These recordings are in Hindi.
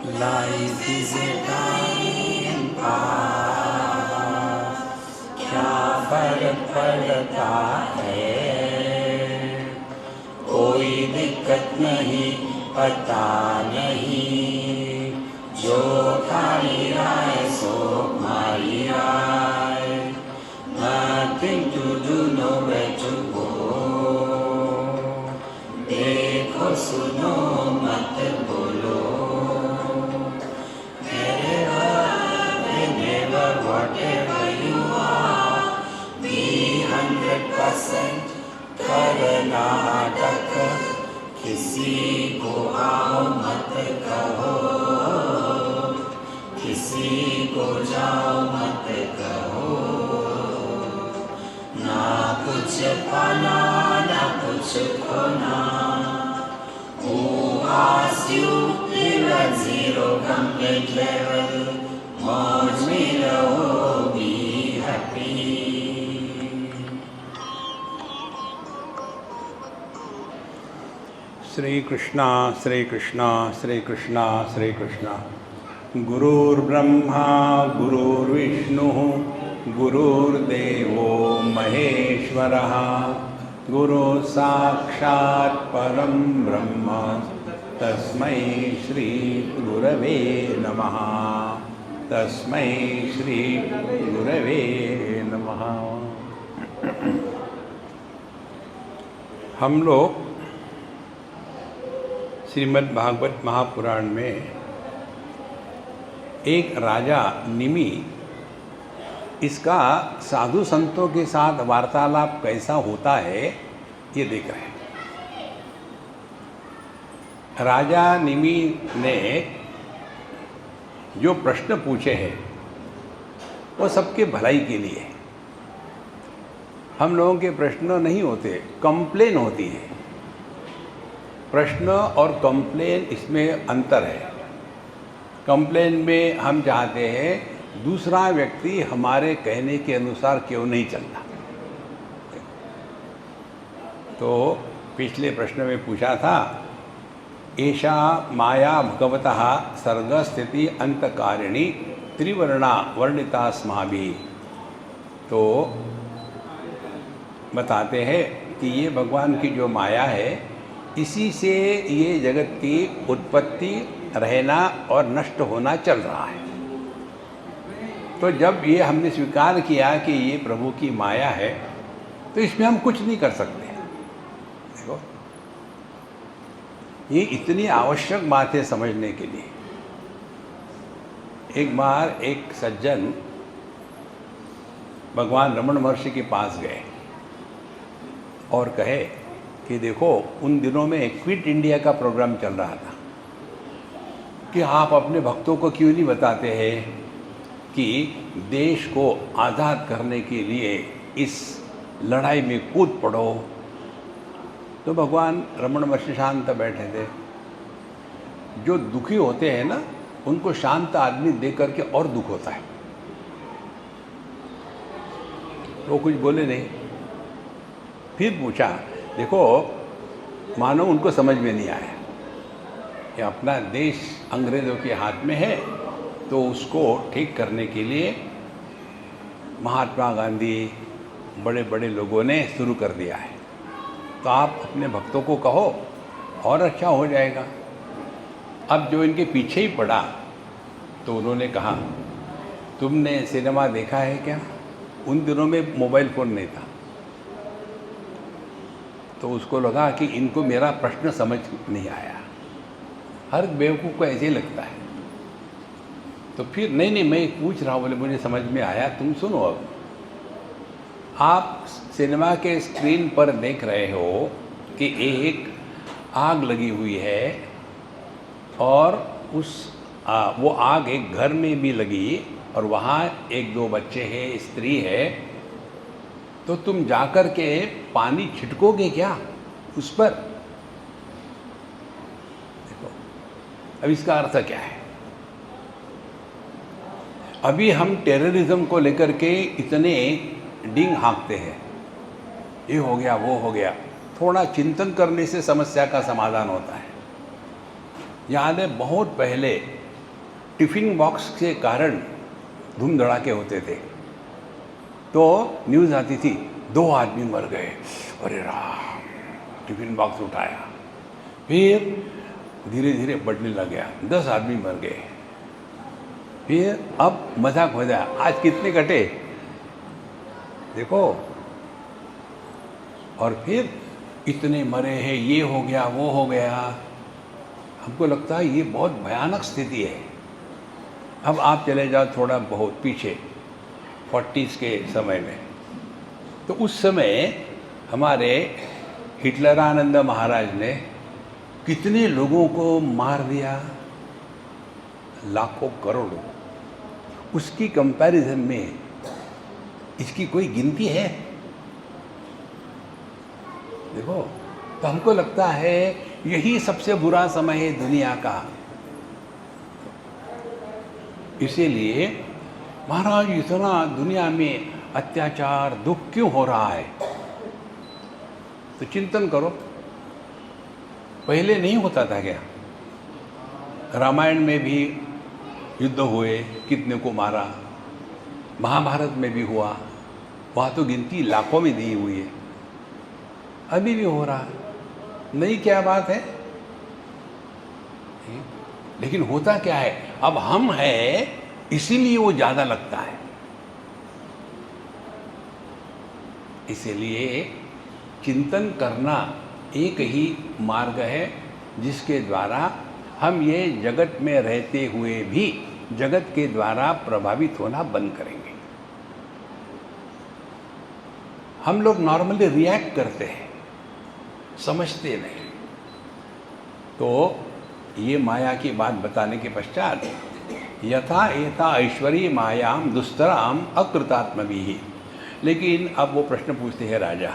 Life is a time pass, क्या फर्क पड़ता है, कोई दिक्कत नहीं, पता नहीं, जो खाली राय सो मारी राय, nothing to do, nowhere to go, देखो सुनो मत बोलो, whatever you are, be 100% Karnataka, किसी को आओ मत कहो, किसी को जाओ मत कहो, ना कुछ पाना ना कुछ खोना, who asked you live at zero complete level, मौज में रहो, be happy. श्री कृष्णा श्री कृष्णा श्री कृष्णा श्री कृष्णा. गुरुर्ब्रह्मा गुरुर्विष्णुः गुरुर्देवो महेश्वरः, गुरु साक्षात् परं ब्रह्म, तस्मै श्री गुरवे नमः, तस्मै श्री गुरवे नमः. हम लोग श्रीमद् भागवत महापुराण में एक राजा निमि, इसका साधु संतों के साथ वार्तालाप कैसा होता है ये देख रहे हैं. राजा निमि ने जो प्रश्न पूछे हैं वो सबके भलाई के लिए. हम लोगों के प्रश्न नहीं होते, कंप्लेन होती है. प्रश्न और कंप्लेन इसमें अंतर है. कंप्लेन में हम चाहते हैं दूसरा व्यक्ति हमारे कहने के अनुसार क्यों नहीं चलता. तो पिछले प्रश्न में पूछा था, एषा माया भगवतः सर्गस्थिति अंतकारिणी त्रिवर्णा वर्णितास्माभिः. तो बताते हैं कि ये भगवान की जो माया है, इसी से ये जगत की उत्पत्ति, रहना और नष्ट होना चल रहा है. तो जब ये हमने स्वीकार किया कि ये प्रभु की माया है, तो इसमें हम कुछ नहीं कर सकते. देखो, ये इतनी आवश्यक बात है समझने के लिए. एक बार एक सज्जन भगवान रमण महर्षि के पास गए और कहे कि देखो, उन दिनों में क्विट इंडिया का प्रोग्राम चल रहा था कि आप अपने भक्तों को क्यों नहीं बताते हैं कि देश को आज़ाद करने के लिए इस लड़ाई में कूद पड़ो. तो भगवान रमण महर्षि शांत बैठे थे. जो दुखी होते हैं ना, उनको शांत आदमी देख करके और दुख होता है. तो कुछ बोले नहीं. फिर पूछा, देखो, मानो उनको समझ में नहीं आया कि अपना देश अंग्रेज़ों के हाथ में है, तो उसको ठीक करने के लिए महात्मा गांधी, बड़े बड़े लोगों ने शुरू कर दिया है. तो आप अपने भक्तों को कहो और अच्छा हो जाएगा. अब जो इनके पीछे ही पड़ा, तो उन्होंने कहा, तुमने सिनेमा देखा है क्या? उन दिनों में मोबाइल फ़ोन नहीं था. तो उसको लगा कि इनको मेरा प्रश्न समझ नहीं आया. हर बेवकूफ़ को ऐसे ही लगता है. तो फिर नहीं मैं पूछ रहा हूँ, बोले मुझे समझ में आया, तुम सुनो. अब आप सिनेमा के स्क्रीन पर देख रहे हो कि एक आग लगी हुई है, और वो आग एक घर में भी लगी, और वहाँ एक दो बच्चे हैं, स्त्री है. तो तुम जाकर के पानी छिटकोगे क्या उस पर? देखो, अब इसका अर्थ क्या है? अभी हम टेररिज्म को लेकर के इतने डिंग हाँकते हैं, ये हो गया वो हो गया. थोड़ा चिंतन करने से समस्या का समाधान होता है. याद है, बहुत पहले टिफ़िन बॉक्स के कारण धूम धड़ाके होते थे, तो न्यूज़ आती थी 2 आदमी मर गए, अरे राम, टिफ़िन बॉक्स उठाया, फिर धीरे धीरे बढ़ने लग गया, 10 आदमी मर गए, फिर अब मजाक हो जाए, आज कितने कटे देखो, और फिर इतने मरे हैं, ये हो गया वो हो गया। हमको लगता है ये बहुत भयानक स्थिति है। अब आप चले जाओ थोड़ा बहुत पीछे 40s के समय में, तो उस समय हमारे हिटलरानंद महाराज ने कितने लोगों को मार दिया, लाखों करोड़ों। उसकी कंपैरिजन में इसकी कोई गिनती है? देखो, तो हमको लगता है यही सबसे बुरा समय है दुनिया का। इसीलिए महाराज इतना दुनिया में अत्याचार दुख क्यों हो रहा है, तो चिंतन करो। पहले नहीं होता था क्या? रामायण में भी युद्ध हुए, कितने को मारा, महाभारत में भी हुआ, वहाँ तो गिनती लाखों में दी हुई है, अभी भी हो रहा है, नई क्या बात है? लेकिन होता क्या है, अब हम हैं इसीलिए वो ज़्यादा लगता है। इसीलिए चिंतन करना एक ही मार्ग है जिसके द्वारा हम ये जगत में रहते हुए भी जगत के द्वारा प्रभावित होना बंद करेंगे। हम लोग नॉर्मली रिएक्ट करते हैं, समझते नहीं। तो ये माया की बात बताने के पश्चात यथा एता ऐश्वर्य मायाम दुस्तराम अकृतात्मभिः, लेकिन अब वो प्रश्न पूछते हैं राजा,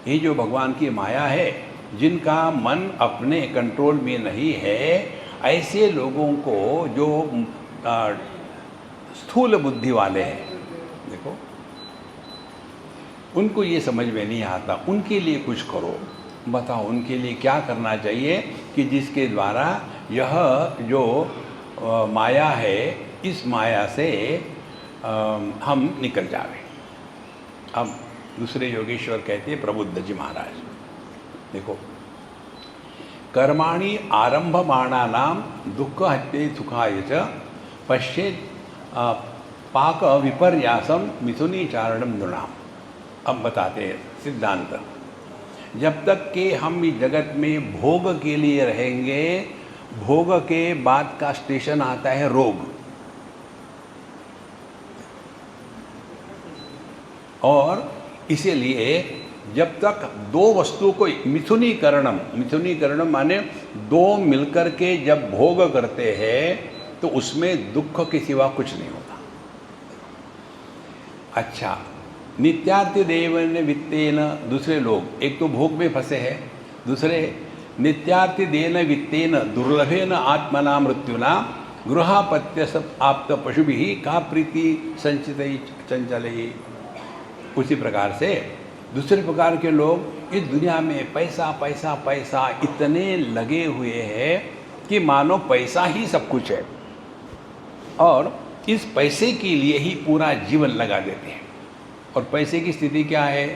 ये जो भगवान की माया है, जिनका मन अपने कंट्रोल में नहीं है, ऐसे लोगों को जो स्थूल बुद्धि वाले हैं, देखो उनको ये समझ में नहीं आता, उनके लिए कुछ करो, बताओ उनके लिए क्या करना चाहिए कि जिसके द्वारा यह जो माया है, इस माया से हम निकल जावे। अब दूसरे योगेश्वर कहते हैं प्रबुद्ध जी महाराज, देखो कर्माणि आरंभमाणानां दुःख हत्ये सुखाय च पश्येत् पाक विपर्यासम मिथुनी चारणम नृणाम। अब बताते हैं सिद्धांत, जब तक कि हम इस जगत में भोग के लिए रहेंगे, भोग के बाद का स्टेशन आता है रोग, और इसीलिए जब तक दो वस्तु को मिथुनीकरणम माने दो मिलकर के जब भोग करते हैं तो उसमें दुख के सिवा कुछ नहीं होता। अच्छा, नित्यार्थ देवन वित्तेन, दूसरे लोग एक तो भोग में फंसे हैं, दूसरे नित्यार्थ देन वित्तेन दुर्लभेन आत्मना मृत्युना गृहापत्य आप्त पशुभिः का प्रीति संचित चंचल। उसी प्रकार से दूसरे प्रकार के लोग इस दुनिया में पैसा पैसा पैसा इतने लगे हुए हैं कि मानो पैसा ही सब कुछ है, और इस पैसे के लिए ही पूरा जीवन लगा देते हैं। और पैसे की स्थिति क्या है?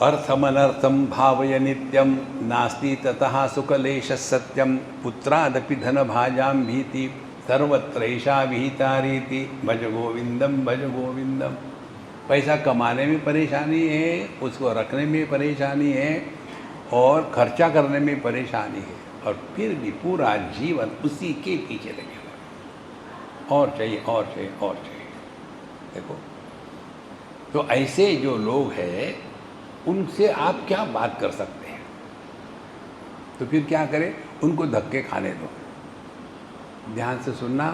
अर्थमनर्थम भावय नित्यम नास्ति ततः सुखलेश सत्यम पुत्रादपि धन भाजाम भीति सर्वत्रैषा विहिता रीति भज गोविंदम भज गोविंदम। पैसा कमाने में परेशानी है, उसको रखने में परेशानी है, और खर्चा करने में परेशानी है, और फिर भी पूरा जीवन उसी के पीछे लगे हुए, और चाहिए और चाहिए और चाहिए। देखो, तो ऐसे जो लोग हैं उनसे आप क्या बात कर सकते हैं? तो फिर क्या करें? उनको धक्के खाने दो। ध्यान से सुनना,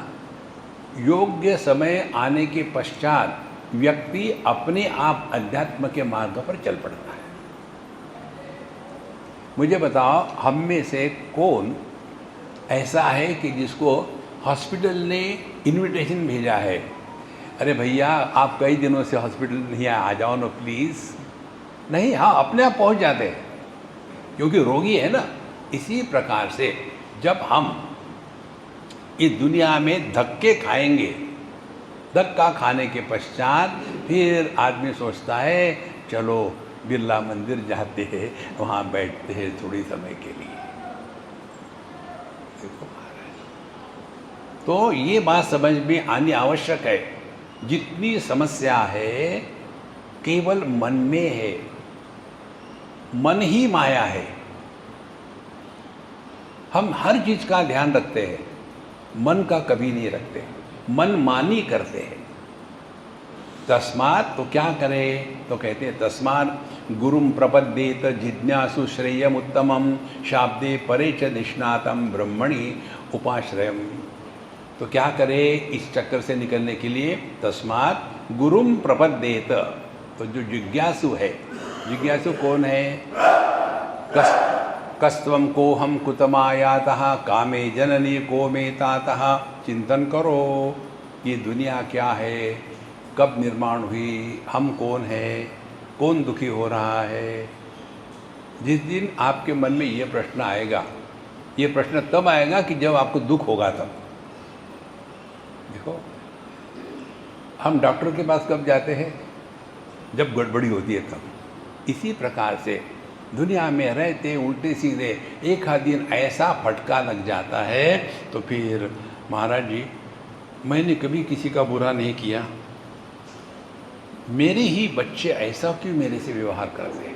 योग्य समय आने के पश्चात व्यक्ति अपने आप अध्यात्म के मार्ग पर चल पड़ता है। मुझे बताओ, हम में से कौन ऐसा है कि जिसको हॉस्पिटल ने इनविटेशन भेजा है, अरे भैया आप कई दिनों से हॉस्पिटल नहीं आए, आ जाओ ना प्लीज़? नहीं, हाँ अपने आप पहुंच जाते हैं क्योंकि रोगी है ना। इसी प्रकार से जब हम इस दुनिया में धक्के खाएंगे। धक्का खाने के पश्चात फिर आदमी सोचता है चलो बिरला मंदिर जाते हैं, वहाँ बैठते हैं थोड़ी समय के लिए। देखो महाराज, तो ये बात समझ में आनी आवश्यक है। जितनी समस्या है केवल मन में है, मन ही माया है। हम हर चीज का ध्यान रखते हैं, मन का कभी नहीं रखते, मन मानी करते हैं। तस्मात्, तो क्या करें, तो कहते हैं तस्मात् गुरुम प्रपद्येत जिज्ञासु श्रेयम उत्तमम शाब्दे परे च निष्णातम ब्रह्मणि उपाश्रयम। तो क्या करें इस चक्कर से निकलने के लिए, तस्मात् गुरुम प्रपद्येत। तो जो जिज्ञासु है, जिज्ञासु कौन है, कस्त्वम को हम कुतमायातः कामे जननी को मे तातः। चिंतन करो ये दुनिया क्या है, कब निर्माण हुई, हम कौन है, कौन दुखी हो रहा है। जिस दिन आपके मन में ये प्रश्न आएगा, ये प्रश्न तब आएगा कि जब आपको दुख होगा तब। देखो हम डॉक्टर के पास कब जाते हैं, जब गड़बड़ी होती है तब। इसी प्रकार से दुनिया में रहते उल्टे सीधे एक आध दिन ऐसा फटका लग जाता है तो फिर महाराज जी मैंने कभी किसी का बुरा नहीं किया, मेरे ही बच्चे ऐसा क्यों मेरे से व्यवहार करते हैं।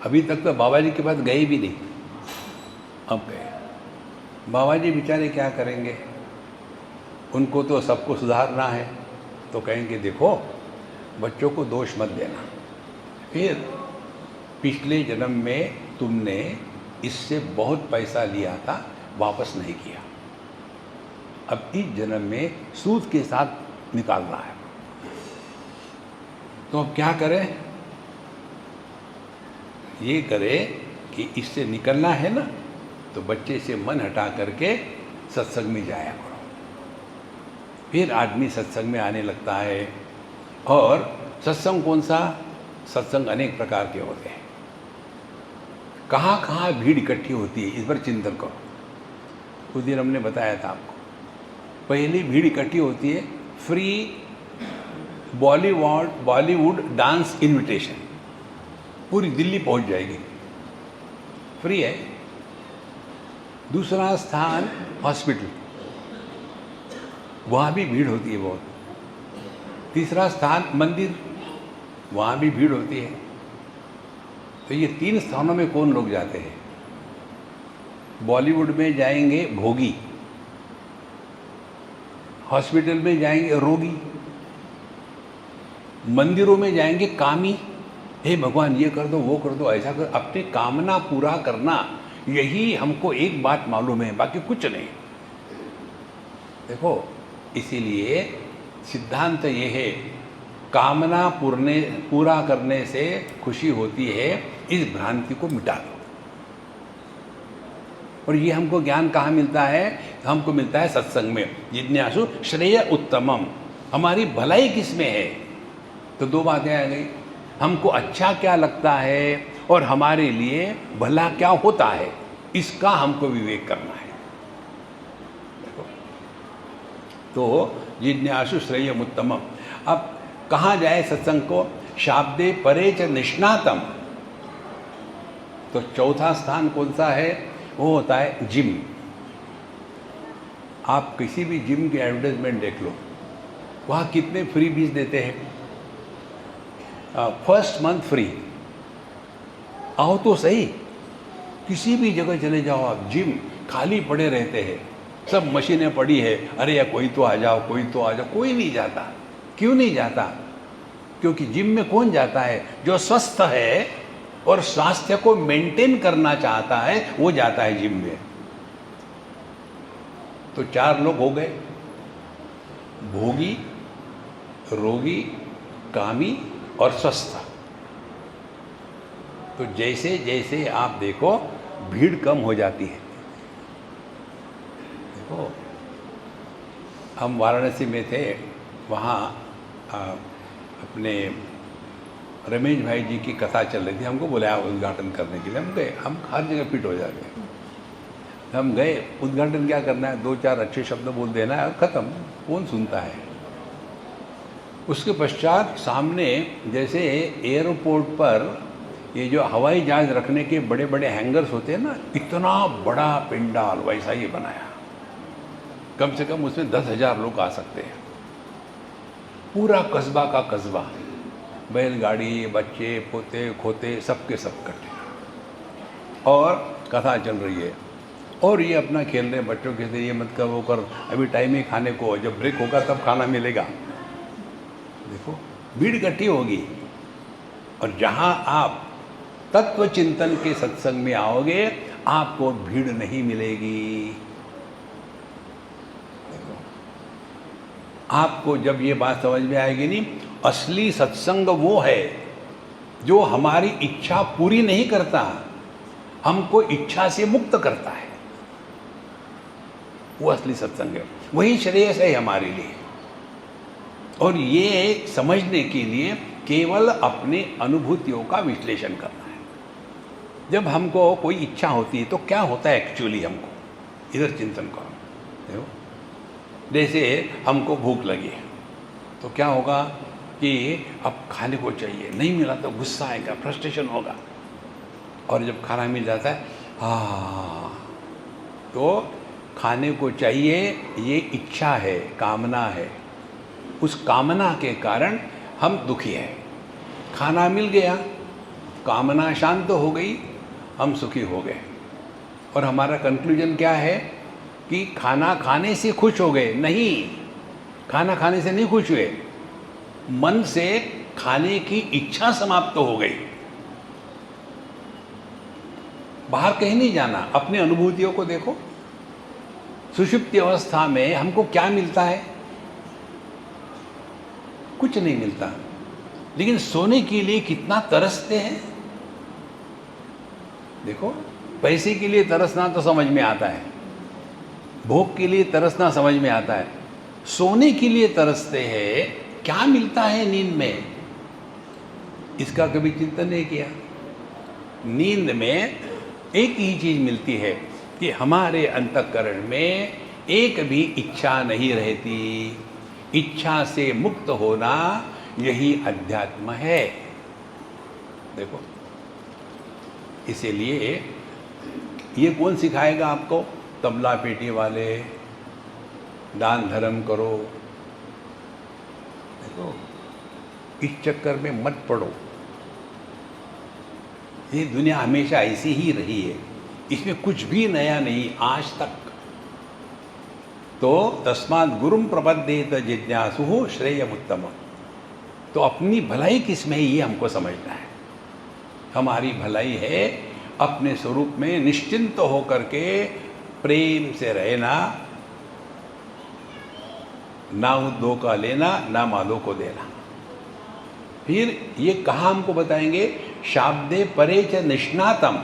अभी तक तो बाबा जी के पास गए भी नहीं, अब गए। बाबा जी बेचारे क्या करेंगे, उनको तो सबको सुधारना है, तो कहेंगे देखो बच्चों को दोष मत देना, फिर पिछले जन्म में तुमने इससे बहुत पैसा लिया था, वापस नहीं किया, अब इस जन्म में सूद के साथ निकाल रहा है, तो अब क्या करें। ये करें कि इससे निकलना है ना, तो बच्चे से मन हटा करके सत्संग में जाया करो। फिर आदमी सत्संग में आने लगता है। और सत्संग कौन सा, सत्संग अनेक प्रकार के होते हैं। कहाँ कहाँ भीड़ इकट्ठी होती है, इस पर चिंतन करो। उस दिन हमने बताया था आपको, पहली भीड़ इकट्ठी होती है फ्री बॉलीवुड डांस इनविटेशन, पूरी दिल्ली पहुंच जाएगी, फ्री है। दूसरा स्थान हॉस्पिटल, वहाँ भी भीड़ होती है बहुत। तीसरा स्थान मंदिर, वहाँ भी भीड़ होती है। तो ये 3 स्थानों में कौन लोग जाते हैं। बॉलीवुड में जाएंगे भोगी, हॉस्पिटल में जाएंगे रोगी, मंदिरों में जाएंगे कामी। हे भगवान ये कर दो वो कर दो ऐसा कर, अपनी कामना पूरा करना, यही हमको एक बात मालूम है, बाकी कुछ नहीं। देखो इसीलिए सिद्धांत ये है, कामना पूरा करने से खुशी होती है, इस भ्रांति को मिटा दो। और ये हमको ज्ञान कहाँ मिलता है, हमको मिलता है सत्संग में। जिज्ञासु श्रेय उत्तमम, हमारी भलाई किस में है। तो 2 बातें आ गई, हमको अच्छा क्या लगता है और हमारे लिए भला क्या होता है, इसका हमको विवेक करना है। तो जिज्ञासु श्रेयम उत्तमम। अब कहाँ जाए सत्संग को, शाब्दे परे च निष्णातम। तो चौथा स्थान कौन सा है, वो होता है जिम। आप किसी भी जिम की एडवर्टाइजमेंट देख लो, वहाँ कितने फ्री बीज देते हैं। फर्स्ट मंथ फ्री, आओ तो सही, किसी भी जगह चले जाओ आप, जिम खाली पड़े रहते हैं, सब मशीनें पड़ी है, अरे या कोई तो आ जाओ कोई तो आ जाओ, कोई नहीं जाता। क्यों नहीं जाता, क्योंकि जिम में कौन जाता है, जो स्वस्थ है और स्वास्थ्य को मेंटेन करना चाहता है वो जाता है जिम में। तो 4 लोग हो गए, भोगी, रोगी, कामी और स्वस्थ। तो जैसे जैसे आप देखो भीड़ कम हो जाती है। देखो हम वाराणसी में थे, वहाँ अपने रमेश भाई जी की कथा चल रही थी, हमको बुलाया उद्घाटन करने के लिए, हम गए, हम हर जगह फिट हो जाते हैं। हम गए, उद्घाटन क्या करना है, 2-4 अच्छे शब्द बोल देना है, ख़त्म। कौन सुनता है? उसके पश्चात सामने जैसे एयरपोर्ट पर ये जो हवाई जहाज़ रखने के बड़े बड़े हैंगर्स होते हैं ना, इतना बड़ा पंडाल वैसा ही बनाया। कम से कम उसमें 10,000 लोग आ सकते हैं। पूरा कस्बा का कस्बा, बैलगाड़ी, बच्चे, पोते खोते सबके सब इकट्ठे, और कथा चल रही है। और ये अपना खेल रहे बच्चों के से, ये मत कर वो कर, अभी टाइम ही खाने को, जब ब्रेक होगा तब खाना मिलेगा। देखो भीड़ इकट्ठी होगी, और जहाँ आप तत्व चिंतन के सत्संग में आओगे आपको भीड़ नहीं मिलेगी। देखो आपको जब ये बात समझ में आएगी, नहीं, असली सत्संग वो है जो हमारी इच्छा पूरी नहीं करता, हमको इच्छा से मुक्त करता है। वो असली सत्संग है, वही श्रेयस है हमारे लिए। और ये समझने के लिए केवल अपने अनुभूतियों का विश्लेषण करना है। जब हमको कोई इच्छा होती है तो क्या होता है एक्चुअली, हमको इधर चिंतन करो। देखो जैसे हमको भूख लगी तो क्या होगा कि अब खाने को चाहिए, नहीं मिला तो गुस्सा आएगा, फ्रस्ट्रेशन होगा। और जब खाना मिल जाता है, हाँ, तो खाने को चाहिए, ये इच्छा है, कामना है। उस कामना के कारण हम दुखी हैं। खाना मिल गया, कामना शांत हो गई, हम सुखी हो गए। और हमारा कंक्लूजन क्या है कि खाना खाने से खुश हो गए? नहीं, खाना खाने से नहीं खुश हुए, मन से खाने की इच्छा समाप्त हो गई। बाहर कहीं नहीं जाना, अपनी अनुभूतियों को देखो। सुषुप्ति अवस्था में हमको क्या मिलता है? कुछ नहीं मिलता, लेकिन सोने के लिए कितना तरसते हैं। देखो पैसे के लिए तरसना तो समझ में आता है, भोग के लिए तरसना समझ में आता है, सोने के लिए तरसते हैं। क्या मिलता है नींद में, इसका कभी चिंतन नहीं किया। नींद में एक ही चीज मिलती है कि हमारे अंतःकरण में एक भी इच्छा नहीं रहती। इच्छा से मुक्त होना यही अध्यात्म है। देखो इसीलिए ये कौन सिखाएगा आपको? तबला पेटी वाले, दान धर्म करो। देखो इस चक्कर में मत पड़ो। ये दुनिया हमेशा ऐसी ही रही है, इसमें कुछ भी नया नहीं आज तक। तो तस्मात् गुरुम प्रपद्येत जिज्ञासुः श्रेयमुत्तमम्। तो अपनी भलाई किस में है ये हमको समझना है। हमारी भलाई है अपने स्वरूप में निश्चिंत होकर के प्रेम से रहना, ना दो का लेना, ना मादो को देना। फिर ये कहाँ हमको बताएंगे? शाब्दे परे च निष्णातम,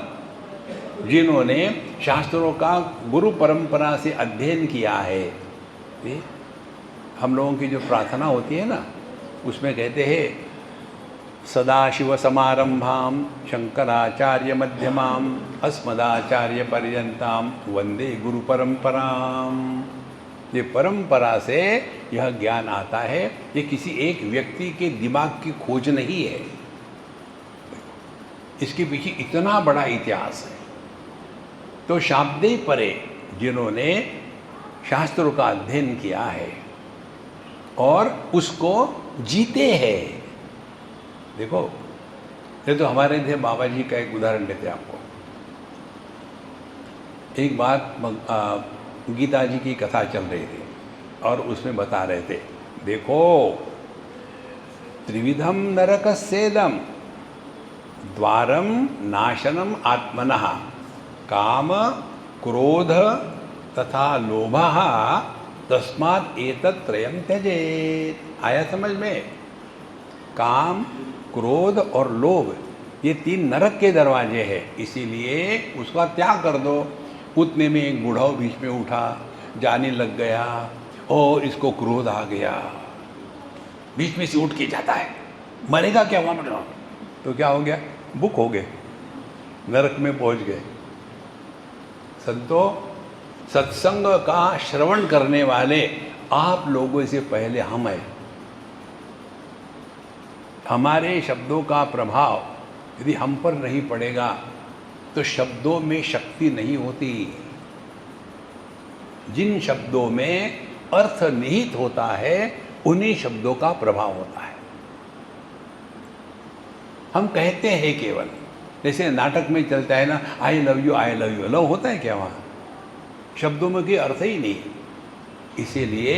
जिन्होंने शास्त्रों का गुरु परंपरा से अध्ययन किया है। हम लोगों की जो प्रार्थना होती है ना, उसमें कहते हैं सदाशिव समारंभाम शंकराचार्य मध्यमाम अस्मदाचार्य पर्यंताम वंदे गुरु परंपराम। ये परंपरा से यह ज्ञान आता है, ये किसी एक व्यक्ति के दिमाग की खोज नहीं है, इसके पीछे इतना बड़ा इतिहास है। तो शाब्दे परे, जिन्होंने शास्त्रों का अध्ययन किया है और उसको जीते हैं। देखो ये तो हमारे थे बाबा जी का एक उदाहरण देते आपको। एक बार गीता जी की कथा चल रही थी और उसमें बता रहे थे, देखो त्रिविधम नरकस्येदम द्वारम नाशनम आत्मनः काम क्रोध तथा लोभः तस्मात् एतत् त्रयं त्यजेत्। आया समझ में? काम, क्रोध और लोभ, ये 3 नरक के दरवाजे हैं, इसीलिए उसका त्याग कर दो। उतने में एक बूढ़ा बीच में उठा, जाने लग गया और इसको क्रोध आ गया, बीच में से उठ के जाता है, मरेगा क्या हुआ मतलब? तो क्या हो गया? बुक हो गए, नरक में पहुंच गए। संतो सत्संग का श्रवण करने वाले आप लोगों से पहले हम हैं। हमारे शब्दों का प्रभाव यदि हम पर नहीं पड़ेगा तो शब्दों में शक्ति नहीं होती। जिन शब्दों में अर्थ निहित होता है उन्हीं शब्दों का प्रभाव होता है। हम कहते हैं केवल, जैसे नाटक में चलता है ना, I love you, I love you. Love होता है क्या वहाँ? शब्दों में कोई अर्थ ही नहीं। इसीलिए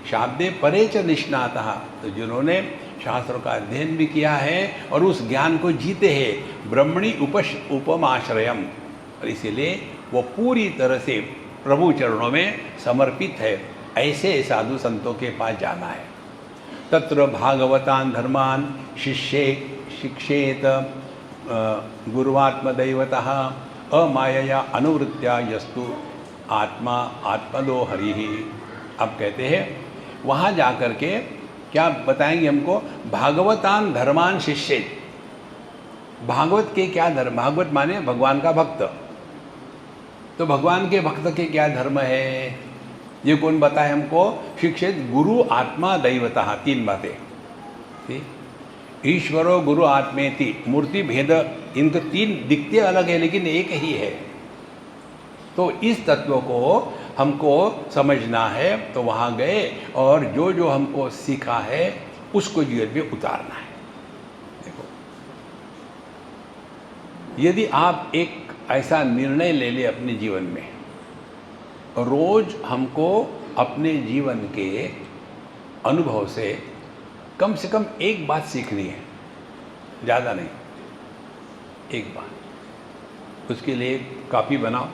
शाब्दे परे च निष्णातः, तो जिन्होंने शास्त्रों का अध्ययन भी किया है और उस ज्ञान को जीते हैं, ब्रह्मणि उपमाश्रयम, और इसीलिए वो पूरी तरह से प्रभु चरणों में समर्पित है। ऐसे साधु संतों के पास जाना है। तत्र भागवतान धर्मान शिक्षेत गुरुवात्मदैवतः अमायया अनुवृत्त्या यस्तु आत्मा आत्मदो हरिः। अब कहते हैं वहाँ जा कर के क्या बताएंगे हमको? भागवतान धर्मान शिष्येत। भागवत के क्या धर्म? भागवत माने भगवान का भक्त। तो भगवान के भक्त के क्या धर्म है? ये कौन बताए हमको? शिक्षित गुरु आत्मा दैवतः। तीन बातें, ठीक? ईश्वरो गुरु आत्मेति, मूर्ति भेद, इनके तीन दिखते अलग है लेकिन एक ही है। तो इस तत्व को हमको समझना है। तो वहाँ गए और जो जो हमको सीखा है उसको जीवन में उतारना है। देखो, यदि आप एक ऐसा निर्णय ले ले अपने जीवन में, रोज हमको अपने जीवन के अनुभव से कम एक बात सीखनी है, ज़्यादा नहीं, एक बात। उसके लिए कॉपी बनाओ,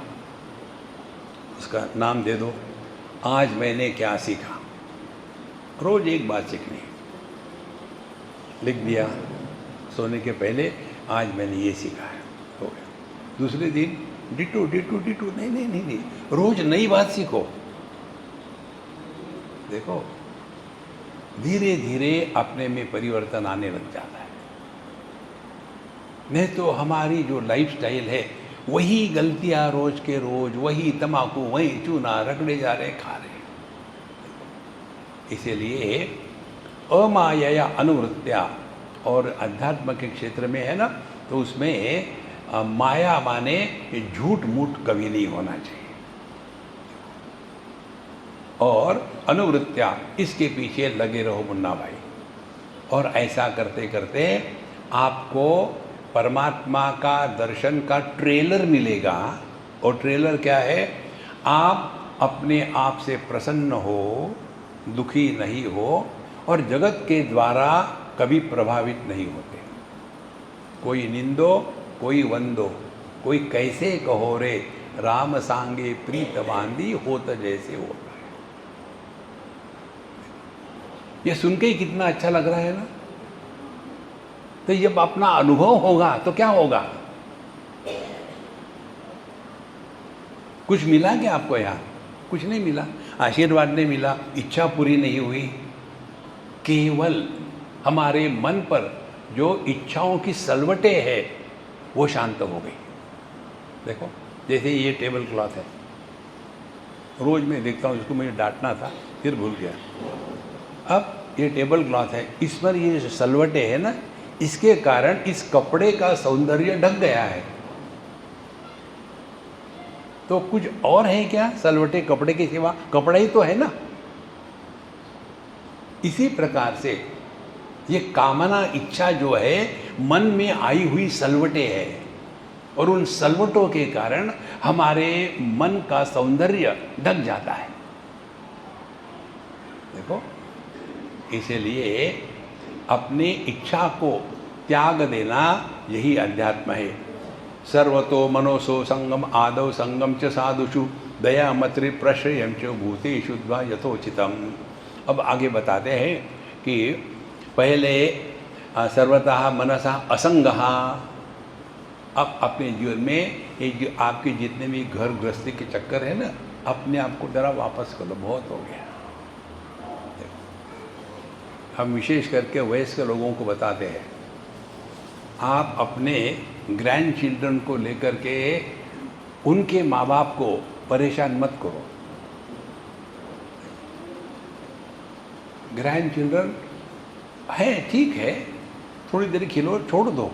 उसका नाम दे दो, आज मैंने क्या सीखा। रोज एक बात सीखनी है। लिख दिया, सोने के पहले आज मैंने ये सीखा है, हो गया। दूसरे दिन डिटो डिटो डिटो, नहीं, रोज नई बात सीखो। देखो, धीरे धीरे अपने में परिवर्तन आने लग जाता है। नहीं तो हमारी जो लाइफस्टाइल है वही गलतियां रोज के रोज, वही तम्बाकू, वही चूना रगड़े जा रहे, खा रहे। इसीलिए अमाया अनुवृत्त्या, और अध्यात्म के क्षेत्र में है ना, तो उसमें माया माने झूठ मूठ कभी नहीं होना चाहिए। और अनुवृत्त्या, इसके पीछे लगे रहो मुन्ना भाई। और ऐसा करते करते आपको परमात्मा का दर्शन का ट्रेलर मिलेगा। और ट्रेलर क्या है? आप अपने आप से प्रसन्न हो, दुखी नहीं हो और जगत के द्वारा कभी प्रभावित नहीं होते। कोई निंदो कोई वंदो, कोई कैसे कहो रे, राम सांगे प्रीत बांधी होत जैसे होता है। ये सुन के ही कितना अच्छा लग रहा है ना। तो जब अपना अनुभव होगा तो क्या होगा? कुछ मिला क्या आपको? यहाँ कुछ नहीं मिला, आशीर्वाद नहीं मिला, इच्छा पूरी नहीं हुई। केवल हमारे मन पर जो इच्छाओं की सलवटें है वो शांत हो गई। देखो, जैसे ये टेबल क्लॉथ है, रोज मैं देखता हूँ, इसको मुझे डांटना था फिर भूल गया। अब ये टेबल क्लॉथ है, इस पर ये सलवटें है ना, इसके कारण इस कपड़े का सौंदर्य ढक गया है। तो कुछ और है क्या सलवटें कपड़े के सिवा? कपड़ा ही तो है ना। इसी प्रकार से ये कामना, इच्छा जो है मन में आई हुई सलवटें है, और उन सलवटों के कारण हमारे मन का सौंदर्य ढक जाता है। देखो, इसलिए अपनी इच्छा को त्याग देना यही अध्यात्म है। सर्वतो मनोसो संगम आदौ संगम च साधुषु दया मत्रि प्रश्रयं च भूतेषु द्वा यथोचितम। अब आगे बताते हैं कि पहले सर्वतः मनसा असंगः। अब अपने जीवन में ये जो आपके जितने भी घर गृहस्थी के चक्कर है ना, अपने आप को जरा वापस कर लो, बहुत हो गया। हम विशेष करके वयस्क लोगों को बताते हैं, आप अपने ग्रैंड चिल्ड्रन को लेकर के उनके माँ बाप को परेशान मत करो। ग्रैंड चिल्ड्रन है, ठीक है, थोड़ी देर खेलो, छोड़ दो।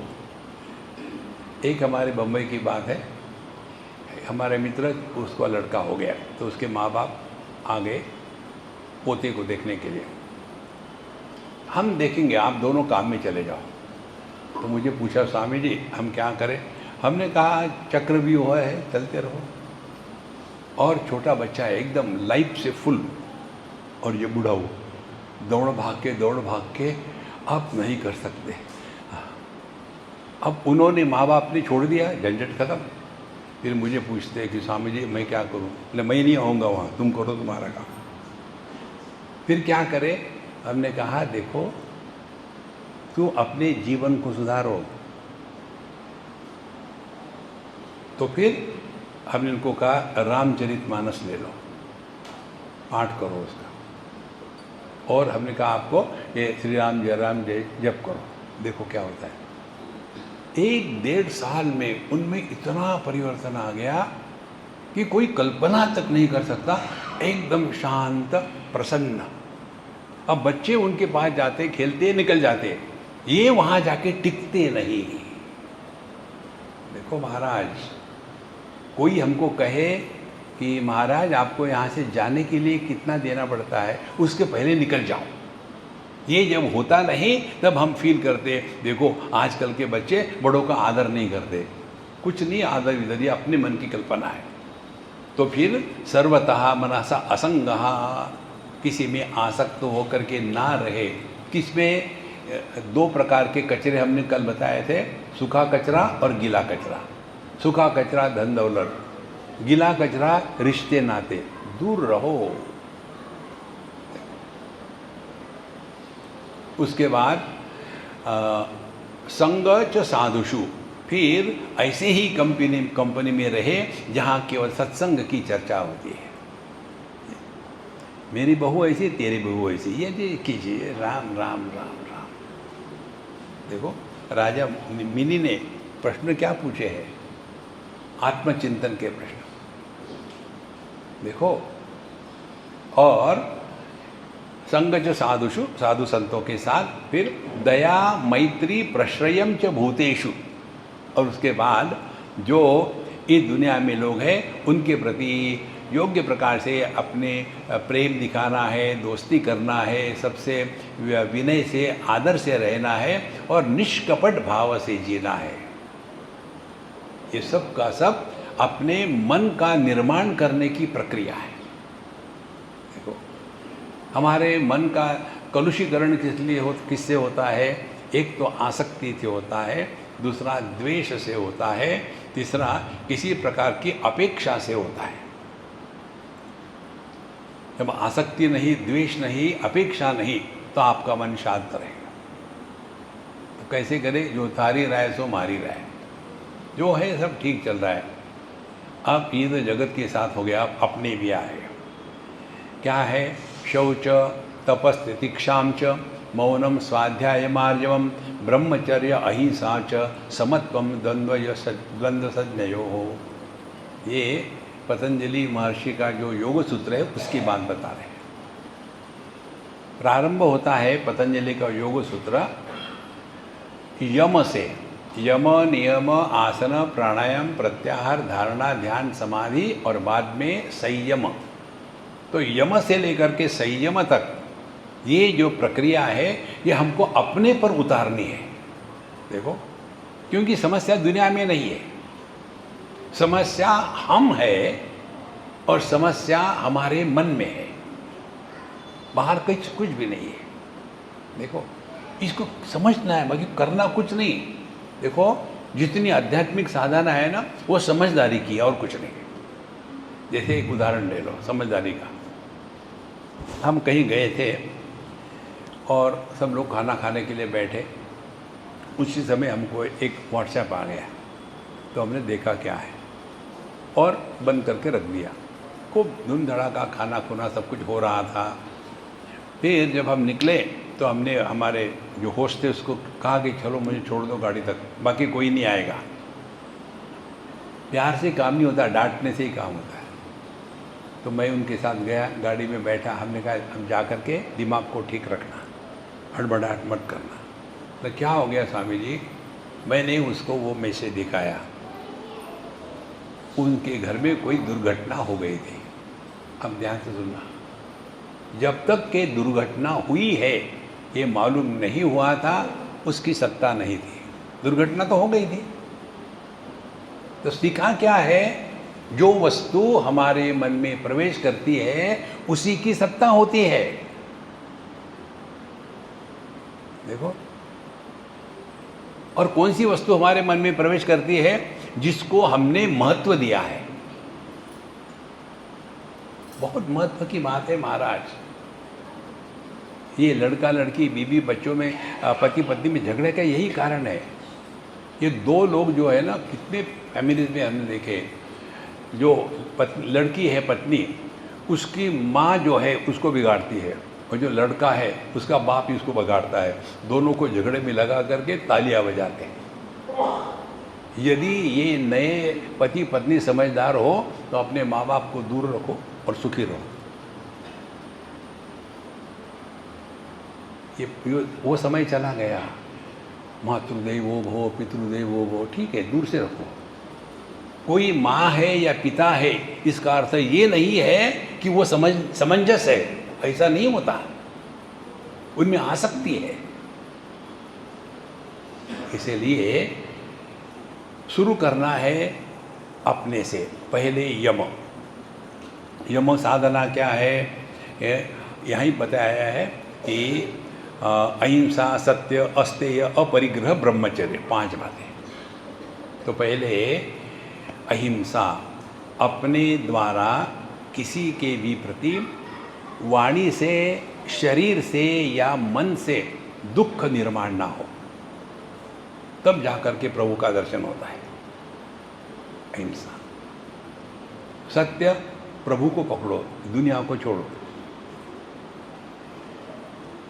एक हमारे बम्बई की बात है, हमारे मित्र, उसका लड़का हो गया तो उसके माँ बाप आ गए पोते को देखने के लिए। हम देखेंगे, आप दोनों काम में चले जाओ। तो मुझे पूछा, स्वामी जी हम क्या करें? हमने कहा चक्रव्यूह है, चलते रहो। और छोटा बच्चा है एकदम लाइफ से फुल, और ये बूढ़ा हो दौड़ भाग के आप नहीं कर सकते। अब उन्होंने, माँ बाप ने छोड़ दिया, झंझट खत्म। फिर मुझे पूछते हैं कि स्वामी जी मैं क्या करूं? बोले मैं नहीं आऊँगा वहाँ, तुम करो तुम्हारा काम। फिर क्या करें? हमने कहा देखो, तू अपने जीवन को सुधारो। तो फिर हमने उनको कहा रामचरितमानस ले लो, पाठ करो उसका। और हमने कहा आपको ये श्री राम जय जप करो, देखो क्या होता है। 1-1.5 साल में उनमें इतना परिवर्तन आ गया कि कोई कल्पना तक नहीं कर सकता। एकदम शांत, प्रसन्न। अब बच्चे उनके पास जाते, खेलते, निकल जाते, ये वहाँ जाके टिकते नहीं। देखो महाराज, कोई हमको कहे कि महाराज आपको यहाँ से जाने के लिए कितना देना पड़ता है, उसके पहले निकल जाओ। ये जब होता नहीं तब हम फील करते, देखो आजकल के बच्चे बड़ों का आदर नहीं करते। कुछ नहीं आदर इधर, ये अपने मन की कल्पना है। तो फिर सर्वतः मनसा असंगः, किसी में आसक्त होकर के ना रहे। किसमें? 2 प्रकार के कचरे हमने कल बताए थे, सूखा कचरा और गीला कचरा। सूखा कचरा धन दौलत, गीला कचरा रिश्ते नाते, दूर रहो। उसके बाद संग च साधुषु, फिर ऐसे ही कंपनी में रहे जहाँ केवल सत्संग की चर्चा होती है। मेरी बहू ऐसी, तेरी बहू ऐसी, ये कीजिए, राम राम राम राम। देखो राजा मिनी ने प्रश्न क्या पूछे हैं? आत्मचिंतन के प्रश्न। देखो, और संग च साधुषु, साधु संतों के साथ, फिर दया मैत्री प्रश्रयम च भूतेषु, और उसके बाद जो इस दुनिया में लोग हैं उनके प्रति योग्य प्रकार से अपने प्रेम दिखाना है, दोस्ती करना है, सबसे विनय से, आदर से रहना है, और निष्कपट भाव से जीना है। ये सब का सब अपने मन का निर्माण करने की प्रक्रिया है। देखो, हमारे मन का कलुषीकरण किससे होता है? एक तो आसक्ति से होता है, दूसरा द्वेष से होता है, तीसरा किसी प्रकार की अपेक्षा से होता है। जब आसक्ति नहीं, द्वेष नहीं, अपेक्षा नहीं, तो आपका मन शांत रहेगा। तो कैसे करें? जो थारी राय सो मारी राय, जो है सब ठीक चल रहा है। अब ये तो जगत के साथ हो गया, अब अपने भी आए। क्या है? शौच तपस्तितिक्षां च मौनम स्वाध्यायमार्जवम ब्रह्मचर्य अहिंसा च समत्वम द्वंद्व संज्ञयो। ये पतंजलि महर्षि का जो योग सूत्र है उसकी बात बता रहे हैं। प्रारंभ होता है पतंजलि का योग सूत्र यम से। यम, नियम, आसन, प्राणायाम, प्रत्याहार, धारणा, ध्यान, समाधि, और बाद में संयम। तो यम से लेकर के संयम तक ये जो प्रक्रिया है ये हमको अपने पर उतारनी है। देखो, क्योंकि समस्या दुनिया में नहीं है, समस्या हम है और समस्या हमारे मन में है, बाहर कुछ भी नहीं है। देखो, इसको समझना है, बाकी करना कुछ नहीं। देखो, जितनी आध्यात्मिक साधना है ना, वो समझदारी की है और कुछ नहीं। जैसे एक उदाहरण ले लो समझदारी का। हम कहीं गए थे और सब लोग खाना खाने के लिए बैठे, उसी समय हमको एक व्हाट्सएप आ गया। तो हमने देखा क्या है और बंद करके रख दिया। खूब धूम धड़ाका खाना खुना सब कुछ हो रहा था। फिर जब हम निकले तो हमने हमारे जो होस्ट थे उसको कहा कि चलो मुझे छोड़ दो गाड़ी तक, बाकी कोई नहीं आएगा। प्यार से काम नहीं होता, डांटने से ही काम होता है। तो मैं उनके साथ गया, गाड़ी में बैठा, हमने कहा हम जा कर के दिमाग को ठीक रखना, हड़बड़ाहट मत करना। तो क्या हो गया स्वामी जी, मैंने उसको वो मैसेज दिखाया, उनके घर में कोई दुर्घटना हो गई थी। अब ध्यान से सुनना, जब तक के दुर्घटना हुई है ये मालूम नहीं हुआ था, उसकी सत्ता नहीं थी। दुर्घटना तो हो गई थी। तो सीखा क्या है, जो वस्तु हमारे मन में प्रवेश करती है उसी की सत्ता होती है। देखो, और कौन सी वस्तु हमारे मन में प्रवेश करती है, जिसको हमने महत्व दिया है। बहुत महत्व की बात है महाराज। ये लड़का लड़की, बीवी बच्चों में, पति पत्नी में झगड़े का यही कारण है। ये दो लोग जो है ना, कितने फैमिलीज में हमने देखे, जो लड़की है पत्नी, उसकी माँ जो है उसको बिगाड़ती है, और जो लड़का है उसका बाप ही उसको बिगाड़ता है। दोनों को झगड़े में लगा करके तालियां बजाते हैं। यदि ये नए पति पत्नी समझदार हो तो अपने माँ बाप को दूर रखो और सुखी रहो। ये वो समय चला गया, मातृदेवो भव पितृदेवो भव, ठीक है, दूर से रखो। कोई माँ है या पिता है, इसका अर्थ ये नहीं है कि वो समंजस है, ऐसा नहीं होता। उनमें आसक्ति है। इसलिए शुरू करना है अपने से। पहले यम साधना क्या है, यहीं बताया है कि अहिंसा, सत्य, अस्तेय, अपरिग्रह, ब्रह्मचर्य, 5 बातें। तो पहले अहिंसा, अपने द्वारा किसी के भी प्रति वाणी से, शरीर से या मन से दुख निर्माण ना हो, तब जाकर के प्रभु का दर्शन होता है। अहिंसा। सत्य, प्रभु को पकड़ो, दुनिया को छोड़ो।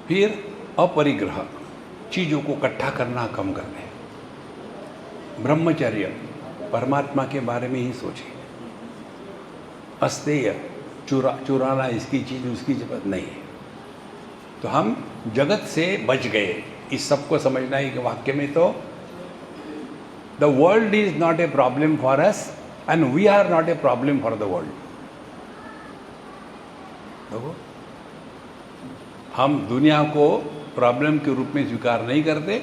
फिर अपरिग्रह, चीज़ों को इकट्ठा करना कम कर दें। ब्रह्मचर्य, परमात्मा के बारे में ही सोचें। अस्तेय, चुराना, इसकी चीज़ उसकी जरूरत नहीं है। तो हम जगत से बच गए। इस सब को समझना है कि वाक्य में तो the world is not a problem for us and we are not a problem for the world. देखो, हम दुनिया को प्रॉब्लम के रूप में स्वीकार नहीं करते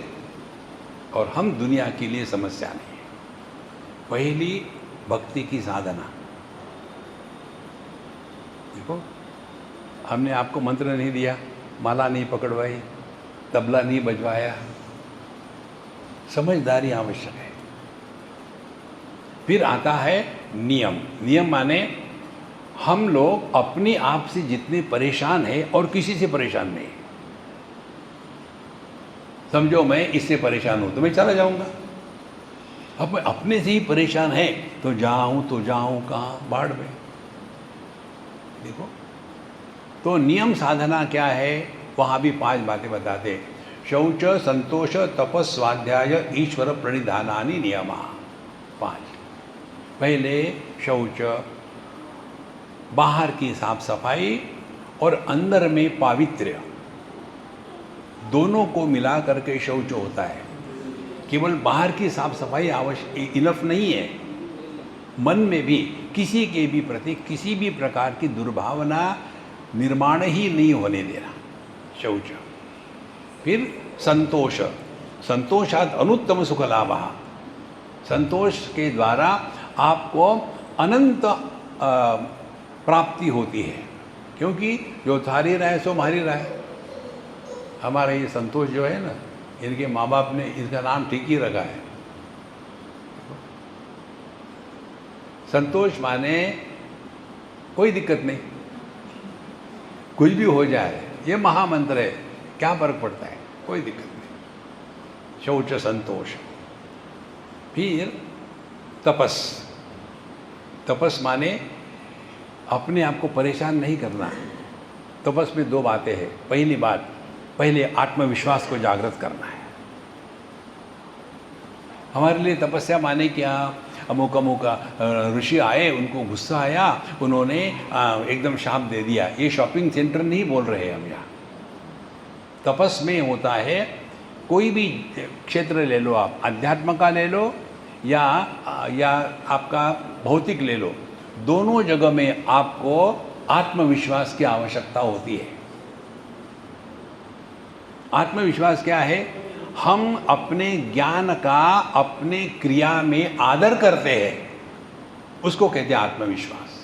और हम दुनिया के लिए समस्या नहीं है। पहली भक्ति की साधना। देखो, हमने आपको मंत्र नहीं दिया, माला नहीं पकड़वाई, तबला नहीं बजवाया। समझदारी आवश्यक है। फिर आता है नियम। नियम माने हम लोग अपने आप से जितने परेशान हैं और किसी से परेशान नहीं। समझो मैं इससे परेशान हूं तो मैं चला जाऊंगा। अब मैं अपने से ही परेशान है तो जाऊं कहाँ, बाढ़ में। देखो, तो नियम साधना क्या है, वहाँ भी 5 बातें बताते। शौच, संतोष, तपस, स्वाध्याय, ईश्वर प्रणिधानानि नियमा। 5। पहले शौच, बाहर की साफ सफाई और अंदर में पावित्र्य, दोनों को मिला करके शौच होता है। केवल बाहर की साफ सफाई आवश्यक इनफ नहीं है, मन में भी किसी के भी प्रति किसी भी प्रकार की दुर्भावना निर्माण ही नहीं होने देना, शौच। फिर संतोष, संतोषात् अनुत्तम सुख लाभः। संतोष के द्वारा आपको अनंत प्राप्ति होती है, क्योंकि जो थारी राय सो मारी राय। हमारा ये संतोष जो है ना, इनके माँ बाप ने इसका नाम ठीक ही रखा है। संतोष माने कोई दिक्कत नहीं, कुछ भी हो जाए, ये महामंत्र है, क्या फर्क पड़ता है, कोई दिक्कत नहीं। शौच, संतोष। फिर तपस। तपस माने अपने आप को परेशान नहीं करना। तपस में 2 बातें हैं। पहली बात, पहले आत्मविश्वास को जागृत करना है। हमारे लिए तपस्या माने क्या, अमुक अमुक ऋषि आए, उनको गुस्सा आया, उन्होंने एकदम शाप दे दिया। ये शॉपिंग सेंटर नहीं बोल रहे हम यहाँ। तपस में होता है, कोई भी क्षेत्र ले लो आप, अध्यात्म का ले लो या आपका भौतिक ले लो, दोनों जगह में आपको आत्मविश्वास की आवश्यकता होती है। आत्मविश्वास क्या है? हम अपने ज्ञान का अपने क्रिया में आदर करते हैं, उसको कहते हैं आत्मविश्वास।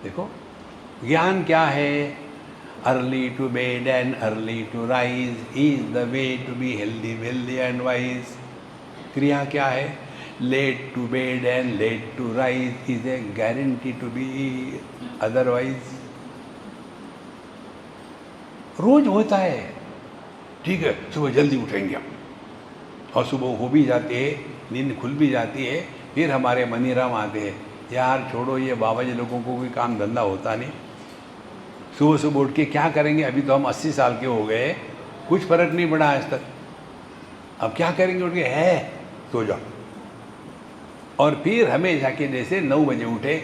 देखो ज्ञान क्या है? Early to bed and early to rise is the way to be healthy wealthy and wise. क्रिया क्या है? Late to bed and late to rise is a guarantee to be otherwise. रोज होता है, ठीक है, सुबह जल्दी उठेंगे हम, और सुबह हो भी जाती है, नींद खुल भी जाती है, फिर हमारे मनीराम आते हैं, यार छोड़ो ये बाबा जी लोगों को कोई काम धंधा होता नहीं, सुबह सुबह उठ के क्या करेंगे, अभी तो हम 80 साल के हो गए, कुछ फर्क नहीं पड़ा आज तक, अब क्या करेंगे उठ के, है सो जाओ। और फिर हमेशा के जैसे 9 बजे उठे,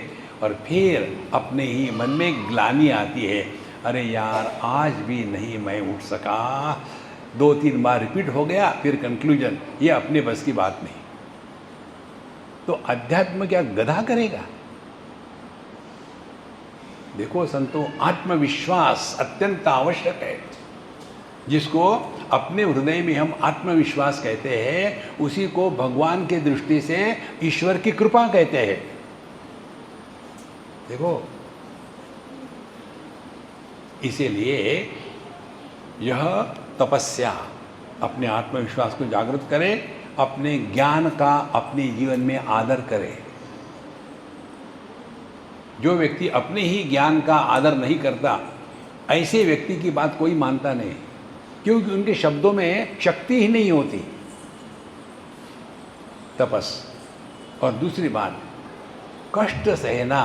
और फिर अपने ही मन में ग्लानि आती है, अरे यार आज भी नहीं मैं उठ सका, 2-3 बार रिपीट हो गया, फिर कंक्लूजन ये अपने बस की बात नहीं। तो अध्यात्म क्या गधा करेगा? देखो संतों, आत्मविश्वास अत्यंत आवश्यक है। जिसको अपने हृदय में हम आत्मविश्वास कहते हैं, उसी को भगवान के दृष्टि से ईश्वर की कृपा कहते हैं। देखो इसीलिए यह तपस्या अपने आत्मविश्वास को जागृत करे, अपने ज्ञान का अपने जीवन में आदर करे। जो व्यक्ति अपने ही ज्ञान का आदर नहीं करता, ऐसे व्यक्ति की बात कोई मानता नहीं, क्योंकि उनके शब्दों में शक्ति ही नहीं होती। तपस। और दूसरी बात, कष्ट सहना,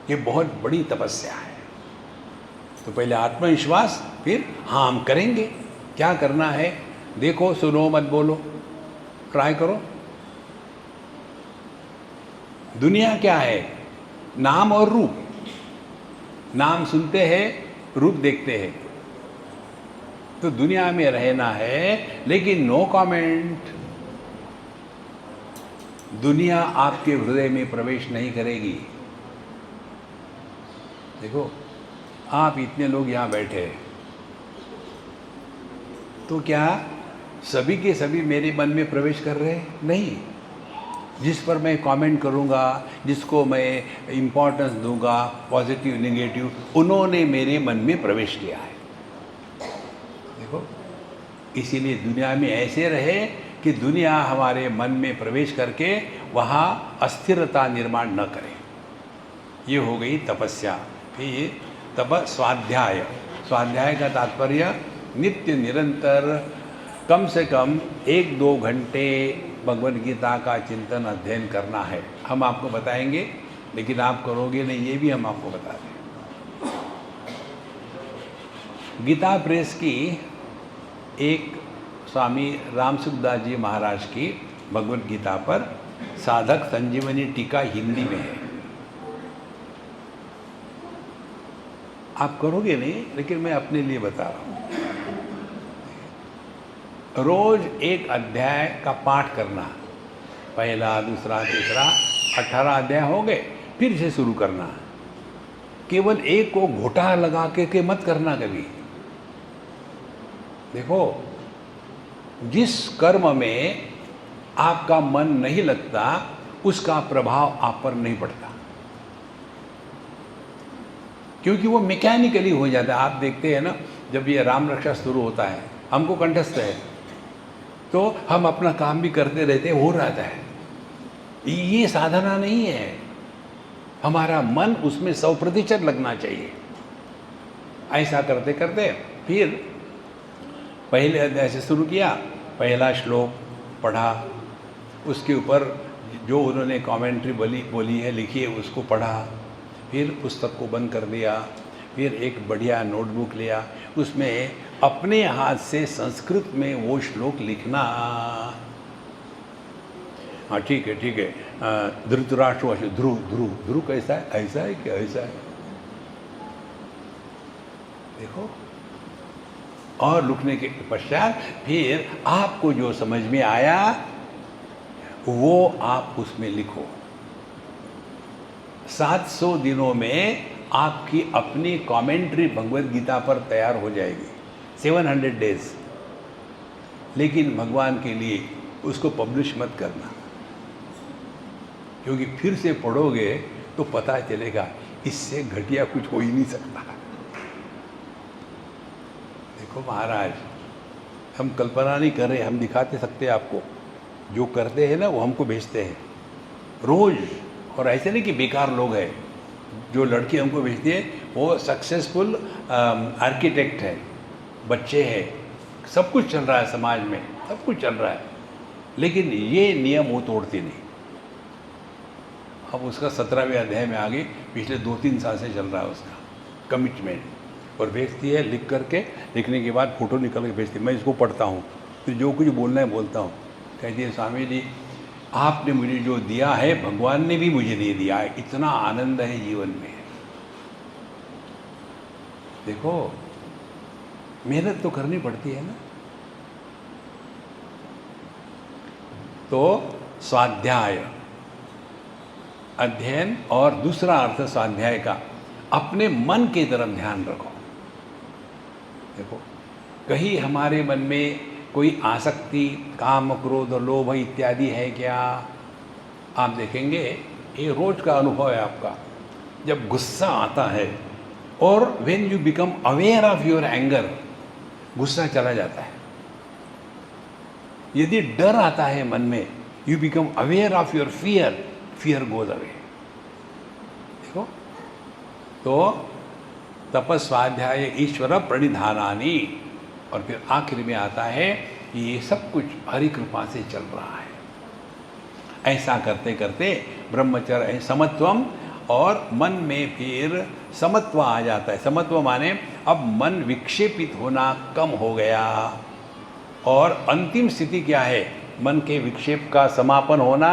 ये बहुत बड़ी तपस्या है। तो पहले आत्मविश्वास, फिर हाँ हम करेंगे। क्या करना है? देखो, सुनो मत बोलो, ट्राई करो। दुनिया क्या है? नाम और रूप। नाम सुनते हैं, रूप देखते हैं। तो दुनिया में रहना है, लेकिन नो कमेंट। दुनिया आपके हृदय में प्रवेश नहीं करेगी। देखो, आप इतने लोग यहाँ बैठे हैं, तो क्या सभी के सभी मेरे मन में प्रवेश कर रहे हैं? नहीं। जिस पर मैं कमेंट करूँगा, जिसको मैं इम्पोर्टेंस दूंगा, पॉजिटिव नेगेटिव, उन्होंने मेरे मन में प्रवेश किया है। देखो, इसीलिए दुनिया में ऐसे रहे कि दुनिया हमारे मन में प्रवेश करके वहाँ अस्थिरता निर्माण न करे। ये हो गई तपस्या। फिर स्वाध्याय। स्वाध्याय का तात्पर्य नित्य निरंतर कम से कम 1-2 घंटे भगवद गीता का चिंतन अध्ययन करना है। हम आपको बताएंगे, लेकिन आप करोगे नहीं, ये भी हम आपको बता दें। गीता प्रेस की एक स्वामी रामसुखदास जी महाराज की भगवद गीता पर साधक संजीवनी टीका हिंदी में है। आप करोगे नहीं, लेकिन मैं अपने लिए बता रहा हूँ। रोज एक अध्याय का पाठ करना, पहला, दूसरा, तीसरा, 18 अध्याय हो गए, फिर से शुरू करना। केवल एक को घोटा लगा के मत करना कभी। देखो, जिस कर्म में आपका मन नहीं लगता, उसका प्रभाव आप पर नहीं पड़ता, क्योंकि वो मैकेनिकली हो जाता है। आप देखते हैं ना, जब ये राम रक्षा शुरू होता है, हमको कंठस्थ है, तो हम अपना काम भी करते रहते, हो रहता है। ये साधना नहीं है। हमारा मन उसमें 100% लगना चाहिए। ऐसा करते करते फिर पहले अध्याय से शुरू किया, पहला श्लोक पढ़ा, उसके ऊपर जो उन्होंने कमेंट्री बोली है, लिखी है, उसको पढ़ा, फिर पुस्तक को बंद कर दिया, फिर एक बढ़िया नोटबुक लिया, उसमें अपने हाथ से संस्कृत में वो श्लोक लिखना। हाँ ठीक है ठीक है, धृतराष्ट्र अशोक, ध्रुव ध्रुव ध्रुव कैसा है, ऐसा है कि ऐसा है, देखो। और लिखने के पश्चात फिर आपको जो समझ में आया वो आप उसमें लिखो। 700 दिनों में आपकी अपनी कमेंट्री भगवद गीता पर तैयार हो जाएगी, 700 डेज। लेकिन भगवान के लिए उसको पब्लिश मत करना, क्योंकि फिर से पढ़ोगे तो पता चलेगा इससे घटिया कुछ हो ही नहीं सकता। देखो महाराज, हम कल्पना नहीं कर रहे, हम दिखाते सकते आपको, जो करते हैं ना वो हमको भेजते हैं रोज। और ऐसे नहीं कि बेकार लोग हैं, जो लड़की हमको भेजती है वो सक्सेसफुल आर्किटेक्ट है, बच्चे हैं, सब कुछ चल रहा है समाज में, सब कुछ चल रहा है, लेकिन ये नियम वो तोड़ती नहीं। अब उसका 17वें अध्याय में आगे पिछले 2-3 साल से चल रहा है उसका कमिटमेंट, और भेजती है लिख करके, लिखने के बाद फ़ोटो निकल के भेजती है। मैं इसको पढ़ता हूँ तो जो कुछ बोलना है बोलता हूँ। कहती है स्वामी जी आपने मुझे जो दिया है भगवान ने भी मुझे नहीं दिया है, इतना आनंद है जीवन में। देखो मेहनत तो करनी पड़ती है ना। तो स्वाध्याय, अध्ययन, और दूसरा अर्थ स्वाध्याय का, अपने मन की तरफ ध्यान रखो। देखो कहीं हमारे मन में कोई आसक्ति, काम, क्रोध, लोभ इत्यादि है क्या? आप देखेंगे ये रोज का अनुभव है आपका। जब गुस्सा आता है और when you become aware of your anger, गुस्सा चला जाता है। यदि डर आता है मन में, you become aware of your fear, fear goes away. देखो तो तपस्वाध्याय ईश्वर प्रणिधानानि, और फिर आखिर में आता है कि ये सब कुछ हरि कृपा से चल रहा है। ऐसा करते करते ब्रह्मचर्य, समत्वम, और मन में फिर समत्व आ जाता है। समत्व माने अब मन विक्षेपित होना कम हो गया, और अंतिम स्थिति क्या है? मन के विक्षेप का समापन होना।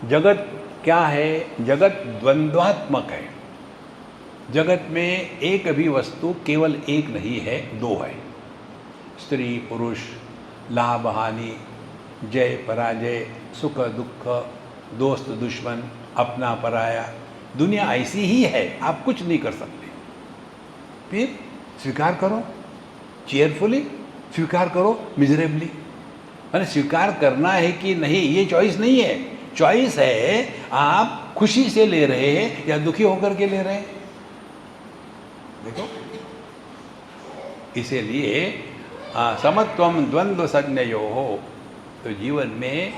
जगत क्या है? जगत द्वंद्वात्मक है। जगत में एक भी वस्तु केवल एक नहीं है, दो है। स्त्री पुरुष, लाभ हानि, जय पराजय, सुख दुख, दोस्त दुश्मन, अपना पराया, दुनिया ऐसी ही है, आप कुछ नहीं कर सकते। फिर स्वीकार करो चेयरफुली, स्वीकार करो मिजरेबली। मैंने स्वीकार करना है कि नहीं, ये चॉइस नहीं है। चॉइस है आप खुशी से ले रहे हैं या दुखी होकर के ले रहे हैं। देखो इसीलिए समत्वम द्वंद्व संज्ञयो हो, तो जीवन में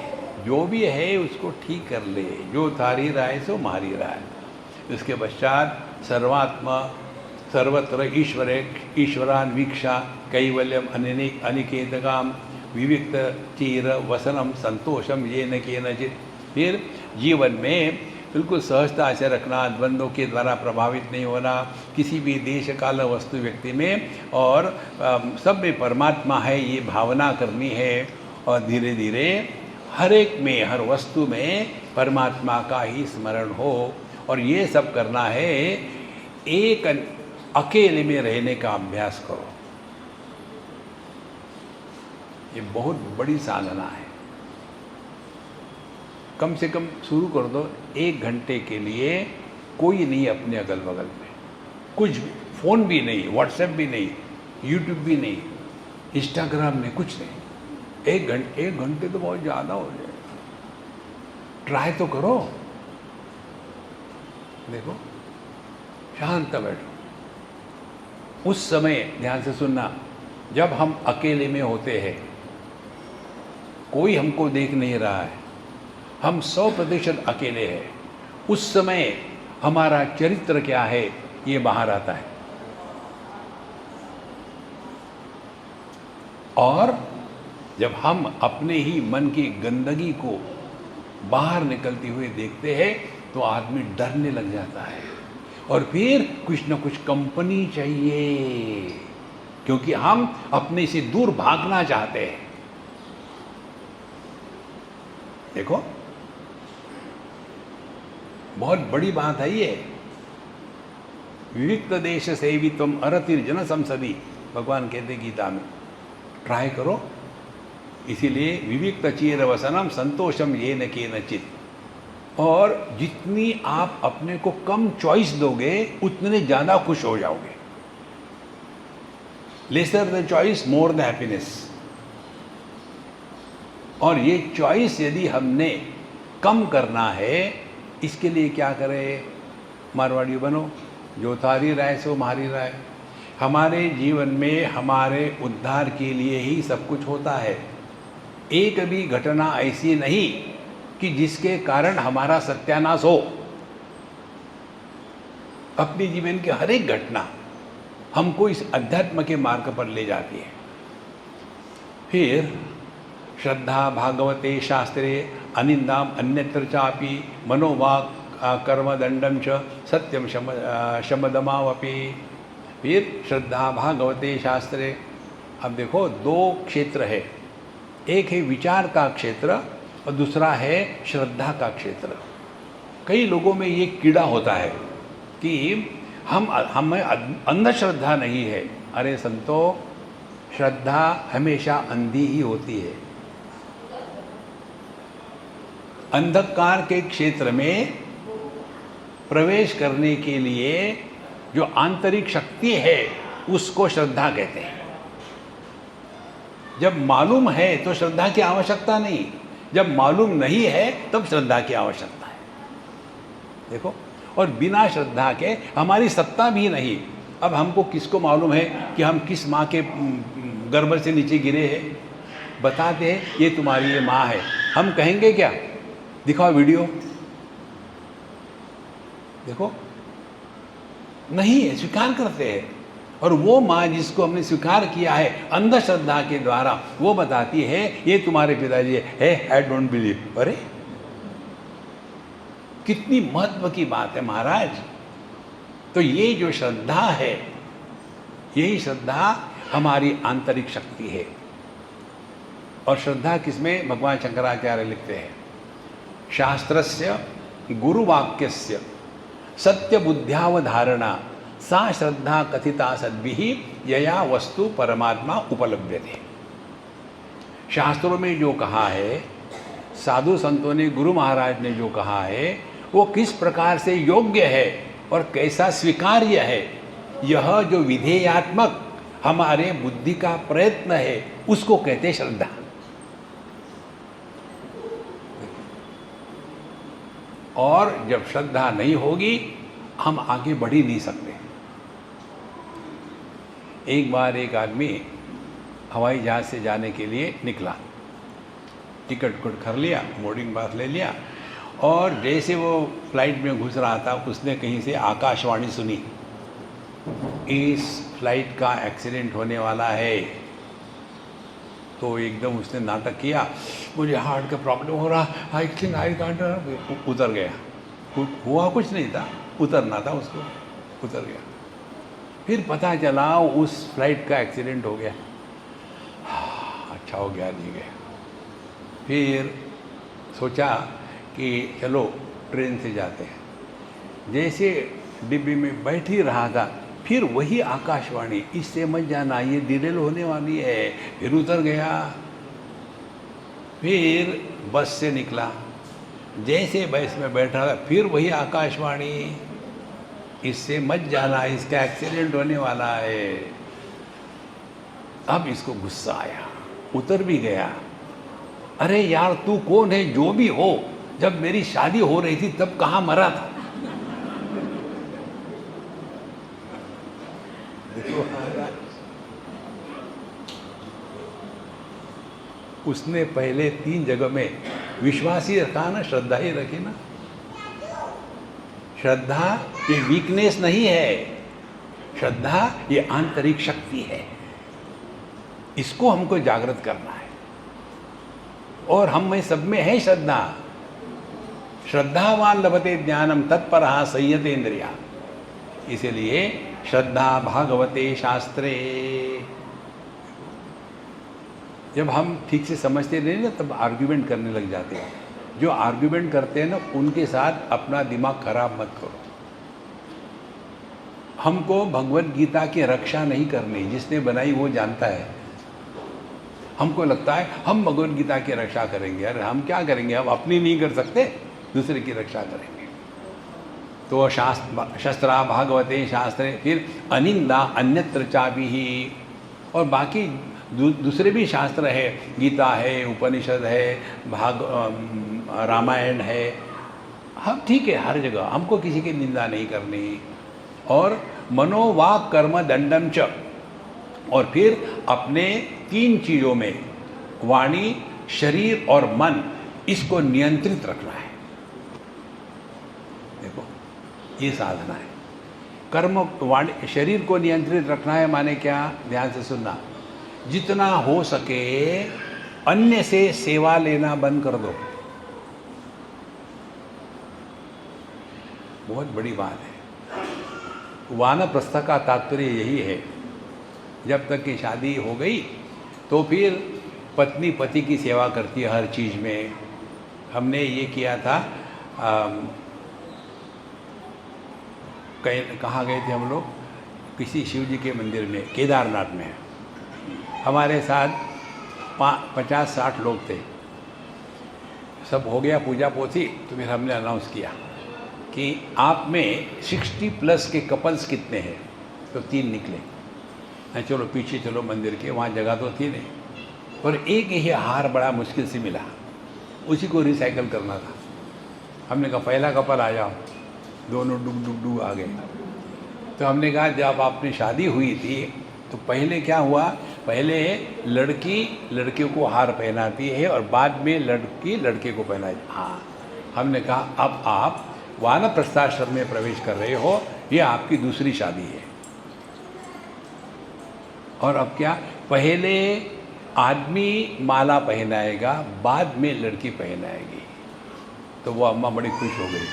जो भी है उसको ठीक कर ले। जो थारी राय सो मारी राय। उसके पश्चात सर्वात्मा, सर्वत्र ईश्वरान वीक्षा, कैवल्यम अनिकेतकाम, विविक्त चीर वसनम संतोषम ये न केनचित। फिर जीवन में बिल्कुल सहजता से रखना, द्वंद्वों के द्वारा प्रभावित नहीं होना, किसी भी देश काल वस्तु व्यक्ति में, और सब में परमात्मा है ये भावना करनी है। और धीरे धीरे हर एक में, हर वस्तु में परमात्मा का ही स्मरण हो। और ये सब करना है, एक अकेले में रहने का अभ्यास करो। ये बहुत बड़ी साधना है। कम से कम शुरू कर दो, 1 घंटे के लिए कोई नहीं अपने अगल बगल में, कुछ भी, फ़ोन भी नहीं, व्हाट्सएप भी नहीं, यूट्यूब भी नहीं, इंस्टाग्राम में कुछ नहीं। 1 घंटे तो बहुत ज़्यादा हो जाएगा। ट्राई तो करो। देखो शांत बैठो। उस समय ध्यान से सुनना, जब हम अकेले में होते हैं, कोई हमको देख नहीं रहा है, हम 100% अकेले हैं, उस समय हमारा चरित्र क्या है ये बाहर आता है। और जब हम अपने ही मन की गंदगी को बाहर निकलती हुए देखते हैं तो आदमी डरने लग जाता है, और फिर कुछ न कुछ कंपनी चाहिए, क्योंकि हम अपने से दूर भागना चाहते हैं। देखो बहुत बड़ी बात है ये। विविक्त देश सेवित्वम अरतिर्जन संसदी, भगवान कहते गीता में, ट्राई करो। इसीलिए विविक्त चीरवसनम संतोषम ये न केनचित। और जितनी आप अपने को कम चॉइस दोगे उतने ज़्यादा खुश हो जाओगे। Lesser the choice more the happiness. और ये चॉइस यदि हमने कम करना है, इसके लिए क्या करें? मारवाड़ी बनो, जो थारी राय सो हमारी राय। हमारे जीवन में हमारे उद्धार के लिए ही सब कुछ होता है। एक भी घटना ऐसी नहीं कि जिसके कारण हमारा सत्यानाश हो। अपने जीवन की हर एक घटना हमको इस अध्यात्म के मार्ग पर ले जाती है। फिर श्रद्धा भागवते शास्त्रे अनिंदाम अन्यत्र चापि मनोवाक कर्मदंडम च सत्यम शमदमावपि। फिर श्रद्धा भागवते शास्त्रे। अब देखो दो क्षेत्र है, एक है विचार का क्षेत्र और दूसरा है श्रद्धा का क्षेत्र। कई लोगों में ये कीड़ा होता है कि हमें अंधश्रद्धा नहीं है। अरे संतो, श्रद्धा हमेशा अंधी ही होती है। अंधकार के क्षेत्र में प्रवेश करने के लिए जो आंतरिक शक्ति है उसको श्रद्धा कहते हैं। जब मालूम है तो श्रद्धा की आवश्यकता नहीं, जब मालूम नहीं है तब श्रद्धा की आवश्यकता है। देखो, और बिना श्रद्धा के हमारी सत्ता भी नहीं। अब हमको किसको मालूम है कि हम किस माँ के गर्भ से नीचे गिरे हैं? बताते हैं ये तुम्हारी ये माँ है, हम कहेंगे क्या? दिखाओ वीडियो। देखो, नहीं है, स्वीकार करते हैं। और वो माँ जिसको हमने स्वीकार किया है अंधश्रद्धा के द्वारा, वो बताती है ये तुम्हारे पिताजी है, आई डोंट बिलीव। अरे कितनी महत्व की बात है महाराज। तो ये जो श्रद्धा है, यही श्रद्धा हमारी आंतरिक शक्ति है। और श्रद्धा किसमें? भगवान शंकराचार्य लिखते हैं, शास्त्रस्य गुरुवाक्यस्य सत्य बुद्ध्यावधारणा सा श्रद्धा कथिता सद्भिः यया वस्तु परमात्मा उपलभ्यते। शास्त्रों में जो कहा है, साधु संतों ने, गुरु महाराज ने जो कहा है, वो किस प्रकार से योग्य है और कैसा स्वीकार्य है, यह जो विधेयात्मक हमारे बुद्धि का प्रयत्न है उसको कहते श्रद्धा। और जब श्रद्धा नहीं होगी हम आगे बढ़ ही नहीं सकते। एक बार एक आदमी हवाई जहाज़ से जाने के लिए निकला, टिकट कर लिया, बोर्डिंग पास ले लिया, और जैसे वो फ्लाइट में घुस रहा था उसने कहीं से आकाशवाणी सुनी, इस फ्लाइट का एक्सीडेंट होने वाला है। तो एकदम उसने नाटक किया, मुझे हार्ट का प्रॉब्लम हो रहा, आई थिंक आई कांट, उतर गया। हुआ कुछ नहीं था, उतरना था उसको, उतर गया। फिर पता चला उस फ्लाइट का एक्सीडेंट हो गया। अच्छा हो गया, नहीं गया। फिर सोचा कि चलो ट्रेन से जाते हैं। जैसे डिब्बी में बैठ ही रहा था, फिर वही आकाशवाणी, इससे मत जाना, ये डिरेल होने वाली है। फिर उतर गया। फिर बस से निकला, जैसे बस में बैठा था फिर वही आकाशवाणी, इससे मत जाना, इसका एक्सीडेंट होने वाला है। अब इसको गुस्सा आया, उतर भी गया। अरे यार तू कौन है? जो भी हो, जब मेरी शादी हो रही थी तब कहाँ मरा था? देखो, उसने पहले 3 जगह में विश्वास ही रखा ना, श्रद्धा ही रखी ना। श्रद्धा ये वीकनेस नहीं है, श्रद्धा ये आंतरिक शक्ति है। इसको हमको जागृत करना है। और हम में सब में है श्रद्धा। श्रद्धावान लभते ज्ञानम तत्परः संयते इंद्रिया। इसीलिए श्रद्धा भागवते शास्त्रे। जब हम ठीक से समझते नहीं ना, तब आर्ग्यूमेंट करने लग जाते हैं। जो आर्ग्यूमेंट करते हैं ना, उनके साथ अपना दिमाग खराब मत करो। हमको भगवत गीता की रक्षा नहीं करनी, जिसने बनाई वो जानता है। हमको लगता है हम भगवत गीता की रक्षा करेंगे। अरे हम क्या करेंगे, हम अपनी नहीं कर सकते, दूसरे की रक्षा करेंगे। तो शस्त्रा भागवते शास्त्रे, फिर अनिंदा अन्यत्र चाभिः, और बाकी दूसरे भी शास्त्र है, गीता है, उपनिषद है, रामायण है। हम ठीक है, हर जगह हमको किसी की निंदा नहीं करनी। और मनोवाक कर्म दंडम च, और फिर अपने 3 चीज़ों में, वाणी, शरीर और मन, इसको नियंत्रित रखना है। देखो ये साधना है। कर्म वाणी शरीर को नियंत्रित रखना है माने क्या, ध्यान से सुनना। जितना हो सके अन्य से सेवा लेना बंद कर दो। बहुत बड़ी बात है। वानप्रस्थ का तात्पर्य यही है, जब तक कि शादी हो गई तो फिर पत्नी पति की सेवा करती है हर चीज़ में। हमने ये किया था, कहाँ गए थे हम लोग, किसी शिव जी के मंदिर में, केदारनाथ में। हमारे साथ 50-60 लोग थे। सब हो गया पूजा पोथी, तो फिर हमने अनाउंस किया कि आप में 60+ के कपल्स कितने हैं। तो 3 निकले। चलो पीछे चलो मंदिर के, वहाँ जगह तो थी नहीं, और एक ही हार बड़ा मुश्किल से मिला, उसी को रिसाइकल करना था। हमने कहा पहला कपल आ जाओ, दोनों डुग डुग डुग आ गए। तो हमने कहा जब आपने शादी हुई थी तो पहले क्या हुआ, पहले लड़की लड़के को हार पहनाती है और बाद में लड़की लड़के को पहनाती है। हाँ, हमने कहा अब आप वानप्रस्थाश्रम में प्रवेश कर रहे हो, ये आपकी दूसरी शादी है। और अब क्या, पहले आदमी माला पहनाएगा, बाद में लड़की पहनाएगी। तो वो अम्मा बड़ी खुश हो गई।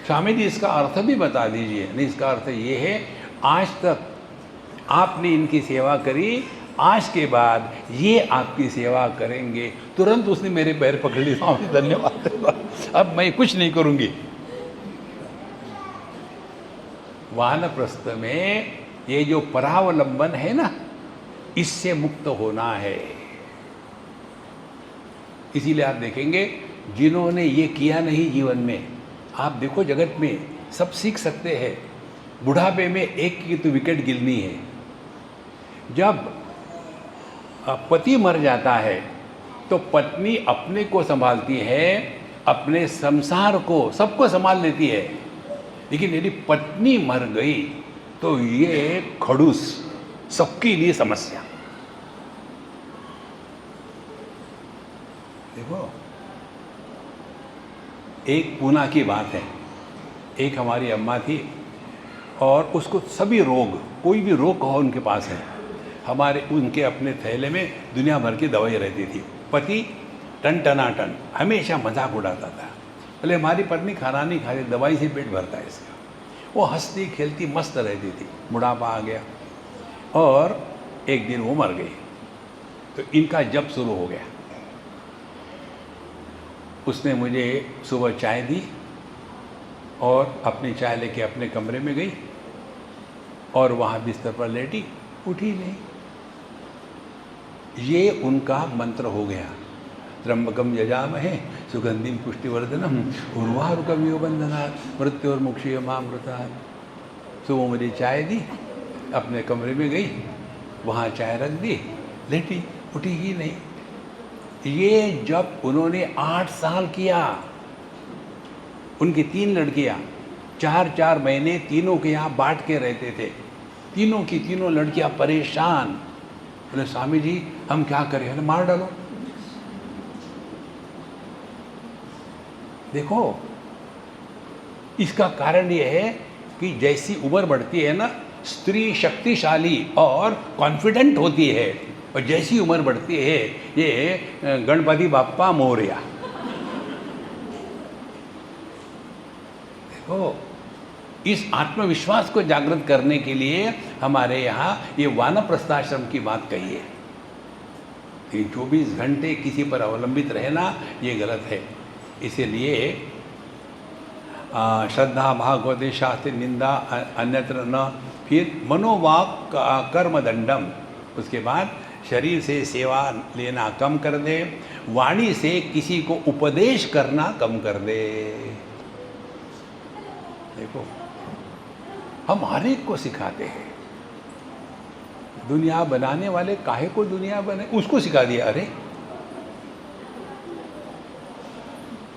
स्वामी जी इसका अर्थ भी बता दीजिए। नहीं, इसका अर्थ ये है, आज तक आपने इनकी सेवा करी, आज के बाद ये आपकी सेवा करेंगे। तुरंत उसने मेरे पैर पकड़ लिए, स्वामी धन्यवाद, अब मैं कुछ नहीं करूँगी। वानप्रस्थ में ये जो परावलंबन है ना, इससे मुक्त होना है। इसीलिए आप देखेंगे जिन्होंने ये किया नहीं जीवन में, आप देखो जगत में सब सीख सकते हैं। बुढ़ापे में एक की तो विकेट गिरनी है। जब पति मर जाता है तो पत्नी अपने को संभालती है, अपने संसार को, सबको संभाल लेती है। लेकिन यदि पत्नी मर गई तो ये खड़ूस, सबके लिए समस्या। देखो, एक पूना की बात है। एक हमारी अम्मा थी और उसको सभी रोग, कोई भी रोग हो उनके पास है। उनके अपने थैले में दुनिया भर की दवाई रहती थी। पति टन टनाटन हमेशा मजाक उड़ाता था, बोले हमारी पत्नी खाना नहीं खाती, दवाई से पेट भरता है इसका। वो हंसती खेलती मस्त रहती थी। बुढ़ापा आ गया और एक दिन वो मर गई। तो इनका जप शुरू हो गया। उसने मुझे सुबह चाय दी और अपनी चाय लेके अपने कमरे में गई और वहाँ बिस्तर पर लेटी, उठी नहीं। ये उनका मंत्र हो गया। त्र्यंबकम यजामहे सुगंधिम पुष्टिवर्धनम उर्वारुकमिव बंधनात् मृत्योर्मुक्षीयमामृतात्। सुबह मुझे चाय दी, अपने कमरे में गई, वहाँ चाय रख दी, लेटी, उठी ही नहीं। ये जब उन्होंने 8 साल किया, उनकी 3 लड़कियाँ 4-4 महीने तीनों के यहाँ बांट के रहते थे। तीनों की तीनों लड़कियाँ परेशान। बोले स्वामी जी हम क्या करें, अरे मार डालो। देखो, इसका कारण ये है कि जैसी उम्र बढ़ती है ना, स्त्री शक्तिशाली और कॉन्फिडेंट होती है, और जैसी उम्र बढ़ती है ये गणपति बाप्पा मोरया। देखो, इस आत्मविश्वास को जागृत करने के लिए हमारे यहाँ ये वानप्रस्थाश्रम की बात कही है कि 24 घंटे किसी पर अवलंबित रहना ये गलत है। इसीलिए श्रद्धा भागवते शास्त्र निंदा अन्यत्र न, फिर मनोवाक कर्मदंडम, उसके बाद शरीर से सेवा लेना कम कर दे, वाणी से किसी को उपदेश करना कम कर दे। देखो हम हर एक को सिखाते हैं, दुनिया बनाने वाले काहे को दुनिया बने उसको सिखा दिया। अरे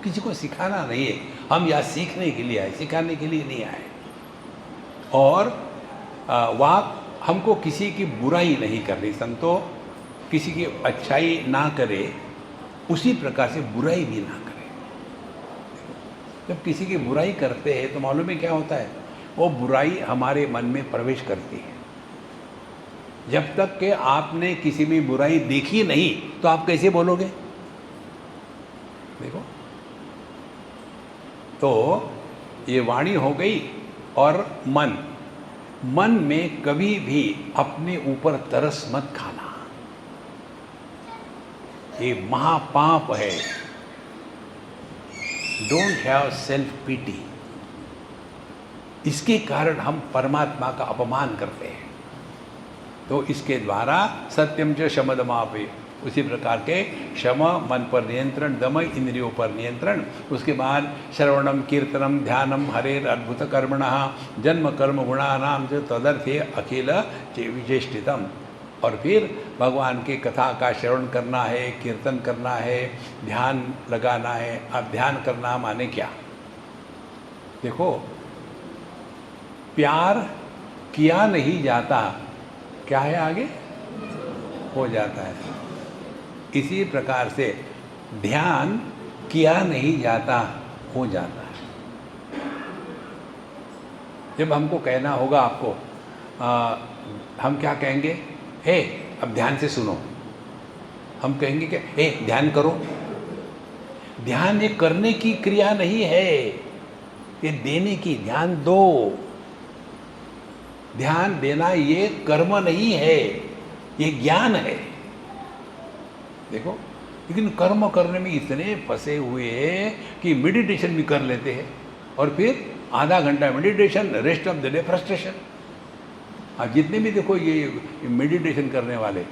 किसी को सिखाना नहीं है, हम यहाँ सीखने के लिए आए, सिखाने के लिए नहीं आए। और वाक, हमको किसी की बुराई नहीं करनी, संतो किसी की अच्छाई ना करे उसी प्रकार से बुराई भी ना करे। जब किसी की बुराई करते हैं तो मालूम है क्या होता है, वो बुराई हमारे मन में प्रवेश करती है। जब तक कि आपने किसी में बुराई देखी नहीं तो आप कैसे बोलोगे? देखो, तो ये वाणी हो गई। और मन में कभी भी अपने ऊपर तरस मत खाना, ये महापाप है। Don't have self pity. इसके कारण हम परमात्मा का अपमान करते हैं। तो इसके द्वारा सत्यम च शमदमापे, उसी प्रकार के क्षम मन पर नियंत्रण, दम इंद्रियों पर नियंत्रण, उसके बाद श्रवणम कीर्तनम ध्यानम हरेर अद्भुत कर्मणः जन्म कर्म गुणानाम च तदर्थे अखिल विचेष्टितम। और फिर भगवान की कथा का श्रवण करना है, कीर्तन करना है, ध्यान लगाना है। अब ध्यान करना माने क्या? देखो, प्यार किया नहीं जाता, क्या है आगे? हो जाता है। इसी प्रकार से ध्यान किया नहीं जाता, हो जाता है। जब हमको कहना होगा आपको, हम क्या कहेंगे? हे अब ध्यान से सुनो। हम कहेंगे कि हे ध्यान करो। ध्यान ये करने की क्रिया नहीं है, ये देने की। ध्यान दो। ध्यान देना ये कर्म नहीं है, ये ज्ञान है। देखो, लेकिन कर्म करने में इतने फंसे हुए हैं कि मेडिटेशन भी कर लेते हैं और फिर आधा घंटा meditation, rest of the day frustration. आप जितने भी देखो ये मेडिटेशन करने वाले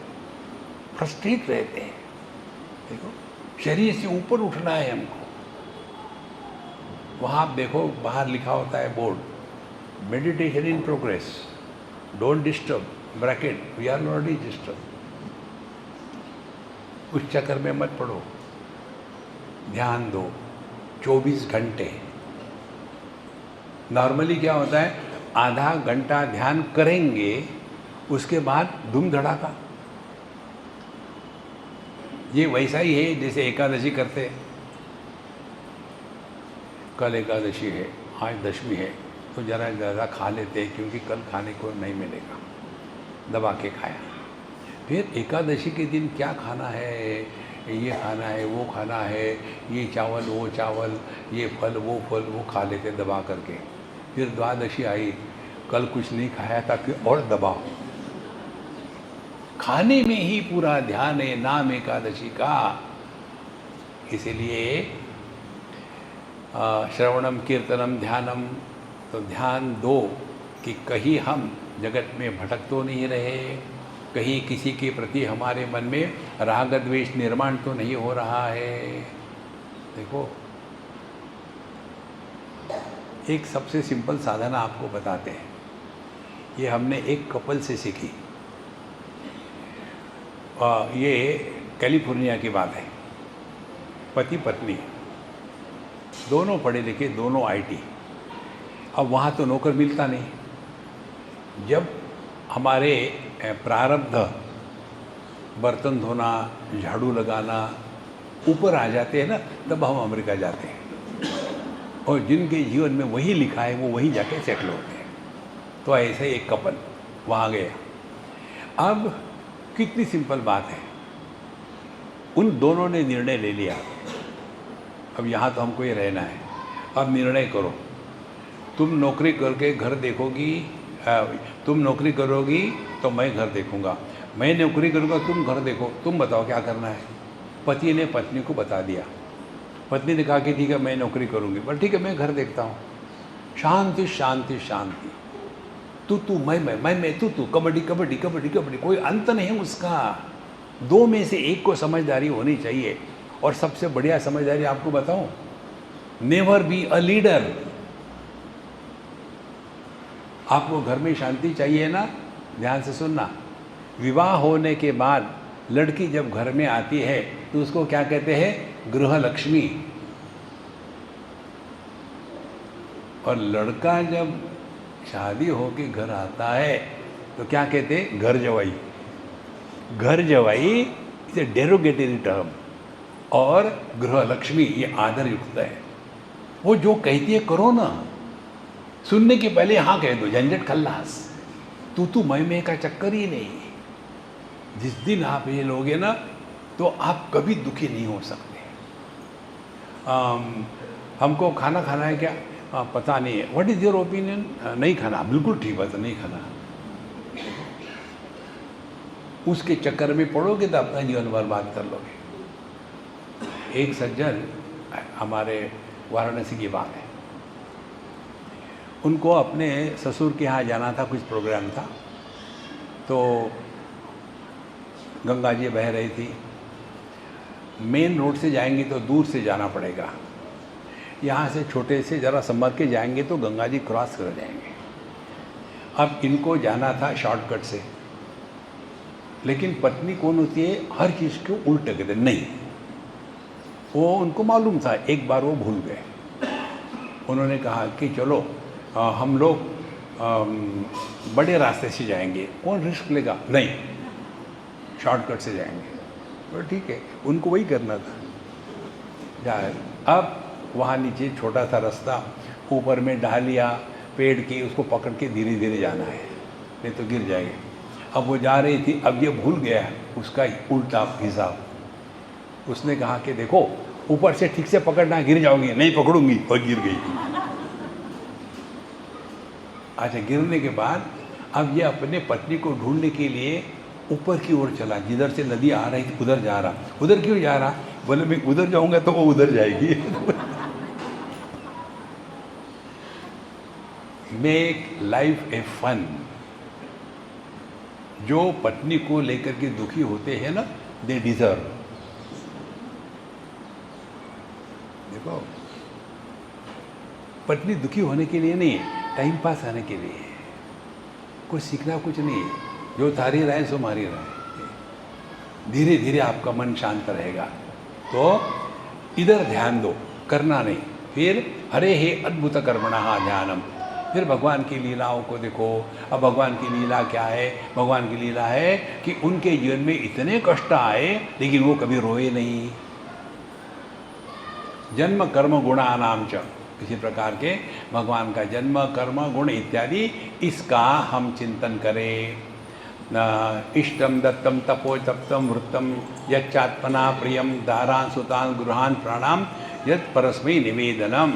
फ्रस्ट्रेट रहते हैं। देखो, शरीर से ऊपर उठना है हमको। वहाँ आप देखो, बाहर लिखा होता है board, meditation in progress, don't disturb, bracket, we are not disturb. उस चक्कर में मत पड़ो, ध्यान दो 24 घंटे। नॉर्मली क्या होता है, आधा घंटा ध्यान करेंगे, उसके बाद धूम धड़ाका। ये वैसा ही है जैसे एकादशी करते हैं। कल एकादशी है, आज दशमी है, तो ज़रा ज़्यादा खा लेते हैं क्योंकि कल खाने को नहीं मिलेगा, दबा के खाया। फिर एकादशी के दिन क्या खाना है, ये खाना है, वो खाना है, ये चावल वो चावल, ये फल वो खा लेते दबा करके। फिर द्वादशी आई, कल कुछ नहीं खाया था कि और दबाओ। खाने में ही पूरा ध्यान है, नाम एकादशी का। इसीलिए श्रवणम कीर्तनम ध्यानम, तो ध्यान दो कि कहीं हम जगत में भटक तो नहीं रहे, कहीं किसी के प्रति हमारे मन में राग द्वेष निर्माण तो नहीं हो रहा है। देखो, एक सबसे सिंपल साधना आपको बताते हैं। ये हमने एक कपल से सीखी। ये कैलिफोर्निया की बात है। पति पत्नी दोनों पढ़े लिखे, दोनों आईटी। अब वहाँ तो नौकर मिलता नहीं। जब हमारे प्रारब्ध बर्तन धोना, झाड़ू लगाना ऊपर आ जाते हैं ना, तब हम अमेरिका जाते हैं। और जिनके जीवन में वही लिखा है वो वहीं जाके सेटल होते हैं। तो ऐसे एक कपल वहाँ गया। अब कितनी सिंपल बात है, उन दोनों ने निर्णय ले लिया, अब यहाँ तो हमको ये रहना है। अब निर्णय करो, तुम नौकरी करके घर देखोगी, तुम नौकरी करोगी तो मैं घर देखूँगा, मैं नौकरी करूँगा तुम घर देखो, तुम बताओ क्या करना है। पति ने पत्नी को बता दिया। पत्नी ने कहा कि ठीक है मैं नौकरी करूँगी, पर ठीक है मैं घर देखता हूँ। शांति शांति शांति, तू मैं तू कबड्डी कबड्डी कबड्डी कबड्डी, कोई अंत नहीं है उसका। दो में से एक को समझदारी होनी चाहिए। और सबसे बढ़िया समझदारी आपको बताऊं, नेवर बी अ लीडर। आपको घर में शांति चाहिए ना, ध्यान से सुनना। विवाह होने के बाद लड़की जब घर में आती है तो उसको क्या कहते हैं? गृह लक्ष्मी। और लड़का जब शादी होके घर आता है तो क्या कहते हैं? घर जवाई। घर जवाई इसे डेरोगेटरी टर्म, और गृह लक्ष्मी ये आदर युक्त है। वो जो कहती है करो ना, सुनने के पहले हाँ कह दो, झंझट खल्लास। तू मैं का चक्कर ही नहीं। जिस दिन आप ये लोगे ना तो आप कभी दुखी नहीं हो सकते। हमको खाना खाना है क्या? पता नहीं है। What is your opinion? नहीं खाना। बिल्कुल ठीक बात है, नहीं खाना। उसके चक्कर में पड़ोगे तो अपना जीवन बर्बाद कर लोगे। एक सज्जन हमारे वाराणसी की बात है, उनको अपने ससुर के यहाँ जाना था, कुछ प्रोग्राम था। तो गंगा जी बह रही थी। मेन रोड से जाएंगे तो दूर से जाना पड़ेगा, यहाँ से छोटे से ज़रा संभल के जाएंगे तो गंगा जी क्रॉस कर जाएंगे। अब इनको जाना था शॉर्टकट से, लेकिन पत्नी कौन होती है? हर चीज़ को उल्टे कहते नहीं। वो उनको मालूम था, एक बार वो भूल गए। उन्होंने कहा कि चलो हम लोग बड़े रास्ते से जाएंगे, कौन रिस्क लेगा? नहीं, शॉर्टकट से जाएंगे। तो ठीक है, उनको वही करना था। जाए अब वहाँ नीचे छोटा सा रास्ता, ऊपर में डालिया पेड़ की, उसको पकड़ के धीरे धीरे जाना है, नहीं तो गिर जाएंगे। अब वो जा रही थी, अब ये भूल गया उसका उल्टा हिसाब। उसने कहा कि देखो ऊपर से ठीक से पकड़ना, गिर जाओगी। नहीं पकड़ूंगी, और गिर गई। अच्छा, गिरने के बाद अब ये अपने पत्नी को ढूंढने के लिए ऊपर की ओर चला, जिधर से नदी आ रही थी उधर जा रहा। उधर क्यों जा रहा? बोले मैं उधर जाऊंगा तो वो उधर जाएगी। Make life a fun. जो पत्नी को लेकर के दुखी होते हैं ना, दे डिजर्व। देखो, पत्नी दुखी होने के लिए नहीं है, टाइम पास आने के लिए है। कुछ सीखना कुछ नहीं है, जो तारी रहे सो मारी रहे। धीरे धीरे आपका मन शांत रहेगा। तो इधर ध्यान दो, करना नहीं। फिर हरे हे अद्भुत कर्मणः ध्यानम। फिर भगवान की लीलाओं को देखो। अब भगवान की लीला क्या है? भगवान की लीला है कि उनके जीवन में इतने कष्ट आए लेकिन वो कभी रोए नहीं। जन्म कर्म गुणानाम च, किसी प्रकार के भगवान का जन्म कर्म गुण इत्यादि, इसका हम चिंतन करें। इष्टम दत्तम तपो तप्तम वृत्तम यच्चात्मना प्रियम दारान सुतान गृहान प्राणाम यत् परस्मै निवेदनम।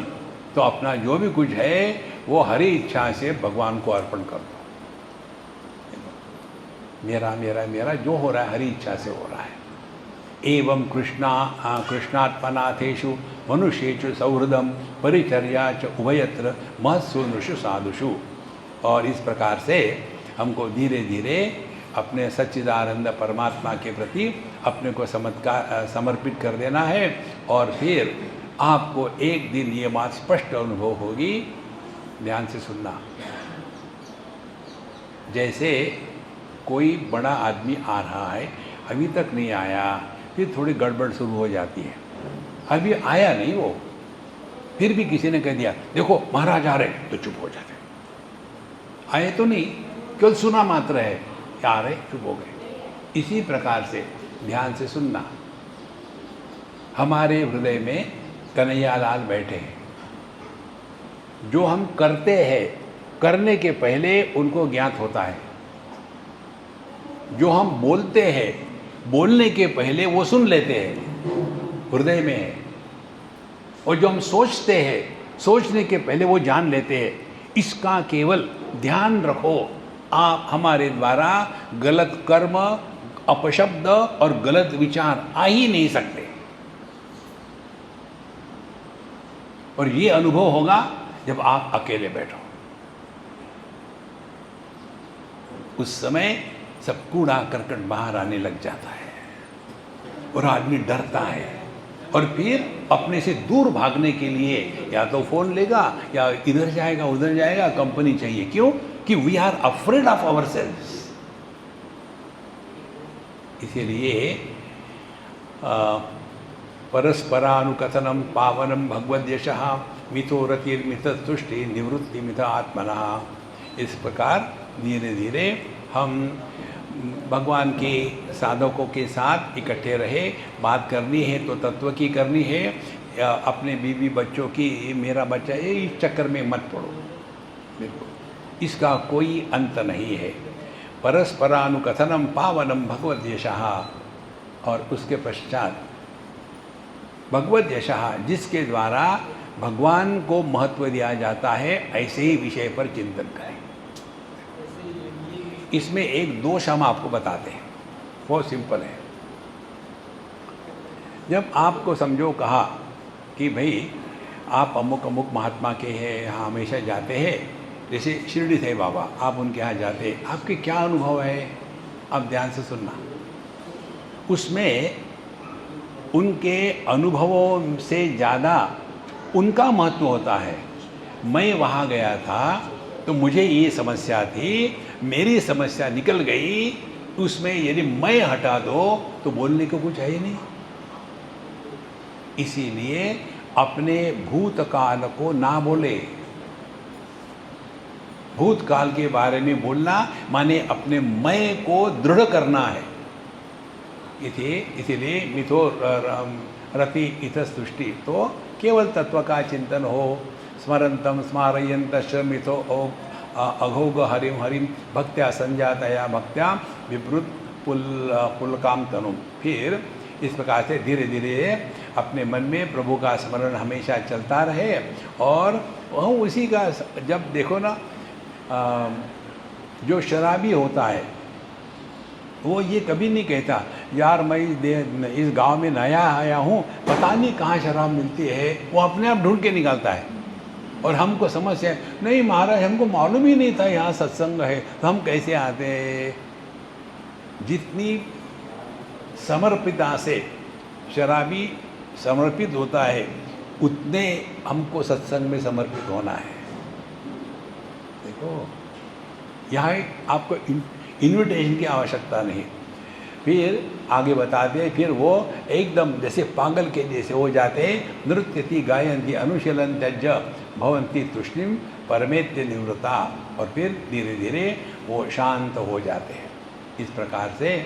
तो अपना जो भी कुछ है वो हरी इच्छा से भगवान को अर्पण कर दो। मेरा मेरा मेरा जो हो रहा है हरी इच्छा से हो रहा है। एवं कृष्णात्मनाथेषु मनुष्येषु सौहृदम परिचर्या च उभयत्र महत्सु नृषु साधुषु। और इस प्रकार से हमको धीरे धीरे अपने सच्चिदानंद परमात्मा के प्रति अपने को समर्पित कर देना है। और फिर आपको एक दिन ये बात स्पष्ट अनुभव होगी। ध्यान से सुनना। जैसे कोई बड़ा आदमी आ रहा है, अभी तक नहीं आया, फिर थोड़ी गड़बड़ शुरू हो जाती है। अभी आया नहीं वो, फिर भी किसी ने कह दिया देखो महाराज आ रहे, तो चुप हो जाते। आए तो नहीं, केवल सुना मात्र है, आ रहे, चुप हो गए। इसी प्रकार से ध्यान से सुनना। हमारे हृदय में कन्हैयालाल बैठे हैं। जो हम करते हैं, करने के पहले उनको ज्ञात होता है। जो हम बोलते हैं, बोलने के पहले वो सुन लेते हैं, हृदय में है। और जो हम सोचते हैं, सोचने के पहले वो जान लेते हैं। इसका केवल ध्यान रखो। आप हमारे द्वारा गलत कर्म, अपशब्द और गलत विचार आ ही नहीं सकते। और ये अनुभव होगा जब आप अकेले बैठो। उस समय सब कूड़ा करकट बाहर आने लग जाता है और आदमी डरता है और फिर अपने से दूर भागने के लिए या तो फोन लेगा या इधर जाएगा उधर जाएगा, कंपनी चाहिए। क्यों? कि we are afraid of ourselves. इसीलिए परस्परानुकथनम पावनम भगवद्यशः मितो रतिर्मित तुष्टि निवृत्ति मित आत्मनः। इस प्रकार धीरे धीरे हम भगवान के साधकों के साथ इकट्ठे रहे। बात करनी है तो तत्व की करनी है, अपने बीवी बच्चों की, मेरा बच्चा, ये इस चक्कर में मत पड़ो। बिल्कुल, इसका कोई अंत नहीं है। परस्परानुकथनम पावनम भगवद्यशः, और उसके पश्चात भगवद्यशः, जिसके द्वारा भगवान को महत्व दिया जाता है, ऐसे ही विषय पर चिंतन करें। इसमें एक दोष हम आपको बताते हैं, बहुत सिंपल है। जब आपको समझो कहा कि भाई आप अमुक अमुक महात्मा के हैं, यहाँ हमेशा जाते हैं, जैसे शिरडी थे बाबा, आप उनके यहाँ जाते, आपके क्या अनुभव है? आप ध्यान से सुनना। उसमें उनके अनुभवों से ज़्यादा उनका महत्व होता है। मैं वहाँ गया था तो मुझे ये समस्या थी, मेरी समस्या निकल गई, उसमें यदि मैं हटा दो तो बोलने को कुछ है ही नहीं। इसीलिए अपने भूतकाल को ना बोले। भूतकाल के बारे में बोलना माने अपने मैं को दृढ़ करना है। इसीलिए मिथो रति इतस्तुष्टि, तो केवल तत्व का चिंतन हो। स्मरंतम स्मारयंतश्च मिथो अघोग हरिम हरिम भक्त्या संजातया भक्त्या विवृत पुलकाम तनु। फिर इस प्रकार से धीरे धीरे अपने मन में प्रभु का स्मरण हमेशा चलता रहे। और वह उसी का, जब देखो ना, जो शराबी होता है वो ये कभी नहीं कहता यार मैं इस गांव में नया आया हूँ, पता नहीं कहाँ शराब मिलती है। वो अपने आप ढूंढ के निकालता है। और हमको समस्या है, नहीं महाराज हमको मालूम ही नहीं था यहाँ सत्संग है, तो हम कैसे आते हैं? जितनी समर्पिता से शराबी समर्पित होता है, उतने हमको सत्संग में समर्पित होना है। देखो, यहाँ आपको इन्विटेशन की आवश्यकता नहीं। फिर आगे बताते, फिर वो एकदम जैसे पागल के जैसे हो जाते हैं। नृत्यति गायन्ति अनुशीलन त्यज भवन्ति तुष्णिम परमेत्य निवृत्ता। और फिर धीरे धीरे वो शांत हो जाते हैं। इस प्रकार से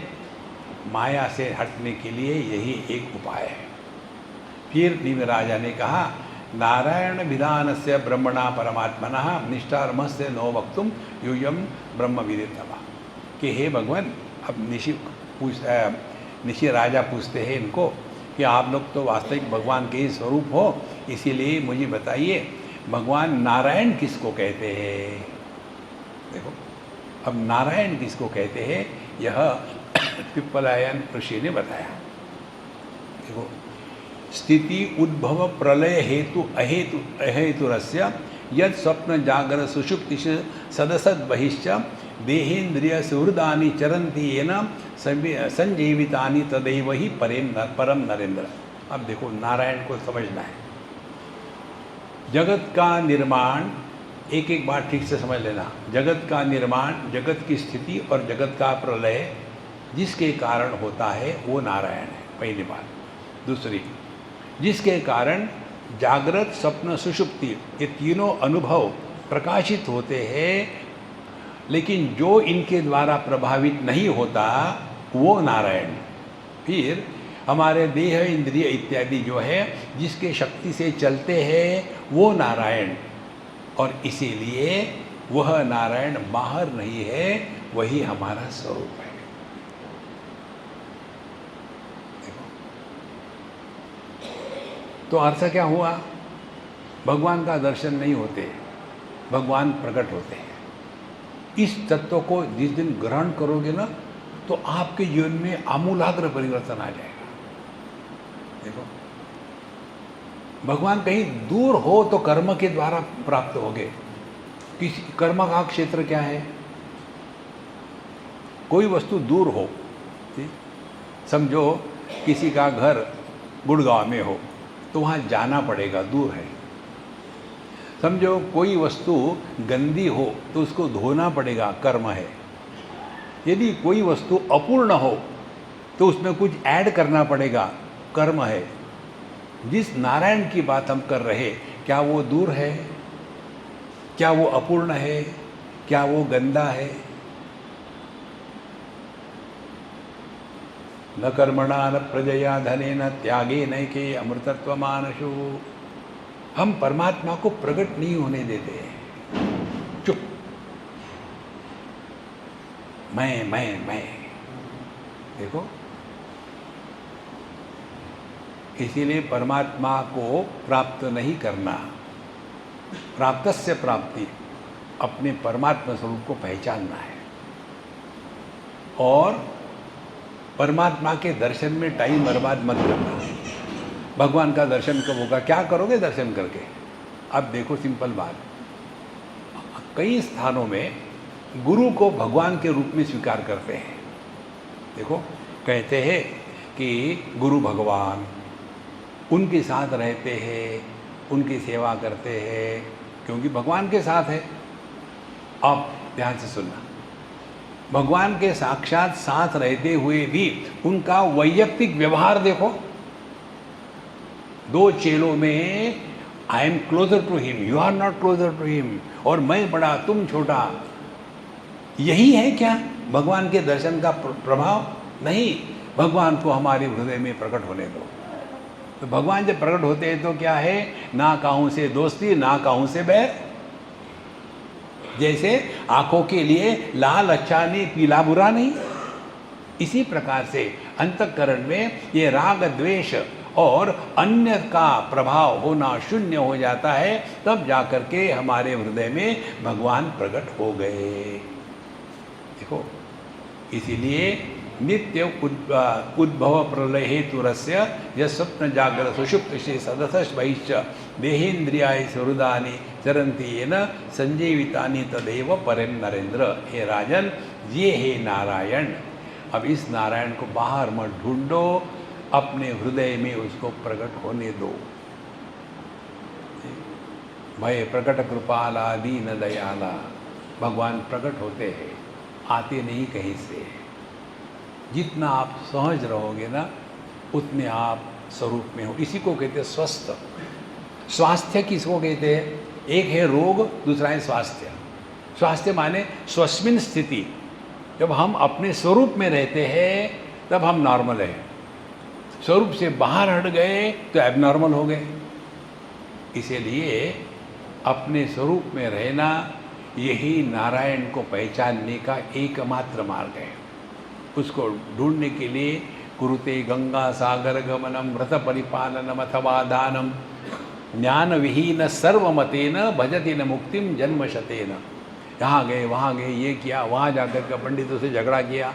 माया से हटने के लिए यही एक उपाय है। फिर निमराजा ने कहा, नारायण विधान से ब्रह्मणा परमात्मनः निष्ठारम से नो वक्तुम यूयम ब्रह्म विदितवा। कि हे भगवान, अब निशि राजा पूछते हैं इनको कि आप लोग तो वास्तविक भगवान के ही स्वरूप हो, इसीलिए मुझे बताइए भगवान नारायण किसको कहते हैं? देखो, अब नारायण किसको कहते हैं, यह पिप्पलायन ऋषि ने बताया। देखो, स्थिति उद्भव प्रलय हेतु अहेतुरस्य यद स्वप्न जागर सुषुप्ति सदसद बहिश्च देहेन्द्रिय सुहृदानि चरन्ति येन संजीवितानि तदैव ही परम नरेंद्र। अब देखो, नारायण को समझना है। जगत का निर्माण, एक एक बात ठीक से समझ लेना। जगत का निर्माण, जगत की स्थिति और जगत का प्रलय जिसके कारण होता है वो नारायण है, पहली बात। दूसरी, जिसके कारण जागृत स्वप्न सुषुप्ति ये तीनों अनुभव प्रकाशित होते हैं, लेकिन जो इनके द्वारा प्रभावित नहीं होता वो नारायण। फिर हमारे देह इंद्रिय इत्यादि जो है जिसके शक्ति से चलते हैं वो नारायण। और इसीलिए वह नारायण बाहर नहीं है, वही हमारा स्वरूप है। तो अर्थ क्या हुआ? भगवान का दर्शन नहीं होते, भगवान प्रकट होते हैं। इस तत्व को जिस दिन ग्रहण करोगे ना, तो आपके जीवन में आमूलाग्र परिवर्तन आ जाएगा। देखो, भगवान कहीं दूर हो तो कर्म के द्वारा प्राप्त होगे। किसी कर्म का क्षेत्र क्या है? कोई वस्तु दूर हो, ठीक? समझो किसी का घर गुड़गांव में हो तो वहाँ जाना पड़ेगा, दूर है। समझो कोई वस्तु गंदी हो तो उसको धोना पड़ेगा, कर्म है। यदि कोई वस्तु अपूर्ण हो तो उसमें कुछ ऐड करना पड़ेगा, कर्म है। जिस नारायण की बात हम कर रहे, क्या वो दूर है? क्या वो अपूर्ण है? क्या वो गंदा है? न कर्मणा न प्रजया धने न त्यागे नैके अमृतत्व मानसो। हम परमात्मा को प्रकट नहीं होने देते। चुप, मैं देखो, इसीलिए परमात्मा को प्राप्त नहीं करना, प्राप्तस्य प्राप्ति, अपने परमात्मा स्वरूप को पहचानना है। और परमात्मा के दर्शन में टाइम बर्बाद मत करना। भगवान का दर्शन कब होगा? क्या करोगे दर्शन करके? अब देखो सिंपल बात, कई स्थानों में गुरु को भगवान के रूप में स्वीकार करते हैं। देखो, कहते हैं कि गुरु भगवान, उनके साथ रहते हैं, उनकी सेवा करते हैं, क्योंकि भगवान के साथ है। अब ध्यान से सुनना, भगवान के साक्षात साथ रहते हुए भी उनका वैयक्तिक व्यवहार देखो। दो चेलों में I am closer to him, you are not closer to him, और मैं बड़ा तुम छोटा, यही है क्या भगवान के दर्शन का प्रभाव? नहीं, भगवान को हमारे हृदय में प्रकट होने दो। तो भगवान जब प्रकट होते हैं तो क्या है? ना काहू से दोस्ती, ना काहू से बैर। जैसे आंखों के लिए लाल अच्छा नहीं, पीला बुरा नहीं, इसी प्रकार से अंतःकरण में ये राग द्वेष और अन्य का प्रभाव होना शून्य हो जाता है, तब जाकर के हमारे हृदय में भगवान प्रकट हो गए। देखो, इसीलिए नित्य उद्भव प्रलय हेतुरस्य यह स्वप्न जागृत सुषुप्त से सदसश बहिश्च देहेन्द्रियाय सुहृदानि चरंती न संजीवितानि तदेव परम नरेंद्र। हे राजन, ये हे नारायण। अब इस नारायण को बाहर मत ढूंढो, अपने हृदय में उसको प्रकट होने दो। भय प्रकट कृपाला दीन दयाला, भगवान प्रकट होते हैं, आते नहीं कहीं से। जितना आप सहज रहोगे ना, उतने आप स्वरूप में हो। इसी को कहते हैं स्वस्थ। स्वास्थ्य किसको कहते हैं? एक है रोग, दूसरा है स्वास्थ्य। स्वास्थ्य माने स्वस्मिन स्थिति, जब हम अपने स्वरूप में रहते हैं तब हम नॉर्मल है। स्वरूप से बाहर हट गए तो एबनॉर्मल हो गए। इसीलिए अपने स्वरूप में रहना, यही नारायण को पहचानने का एकमात्र मार्ग है। उसको ढूंढने के लिए कुरुते गंगा सागर गमनम व्रत परिपालनम अथवा दानम ज्ञान विहीन सर्वमतेन भजति न मुक्तिम जन्मशतेन। यहाँ गए, वहाँ गए, ये किया, वहाँ जाकर के पंडितों से झगड़ा किया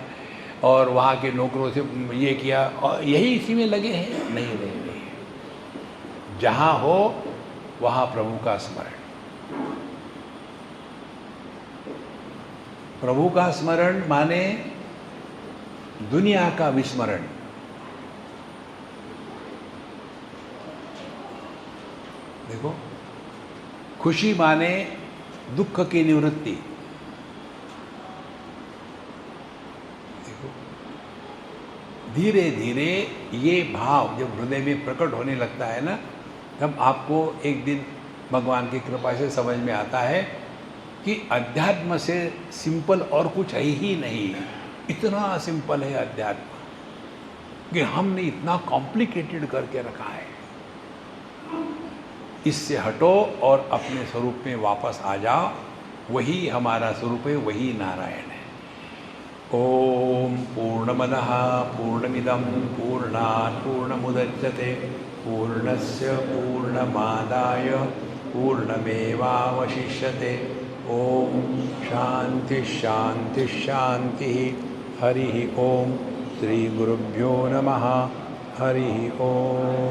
और वहाँ के नौकरों से ये किया, और यही इसी में लगे हैं। नहीं नहीं नहीं, जहाँ हो वहाँ प्रभु का स्मरण। प्रभु का स्मरण माने दुनिया का विस्मरण। देखो, खुशी माने दुख की निवृत्ति। देखो, धीरे धीरे ये भाव जब हृदय में प्रकट होने लगता है ना, तब आपको एक दिन भगवान की कृपा से समझ में आता है कि अध्यात्म से सिंपल और कुछ है ही नहीं। इतना सिंपल है अध्यात्म कि हमने इतना कॉम्प्लिकेटेड करके रखा है। इससे हटो और अपने स्वरूप में वापस आ जाओ। वही हमारा स्वरूप है, वही नारायण है। ओम पूर्णमदः पूर्णमिदं पूर्णात् पूर्णमुदच्यते पूर्णस्य पूर्णमादाय पूर्णमेवावशिष्यते। ओम शांति शांति शांति। हरि ओम। श्री गुरुभ्यो नमः। हरि ओम।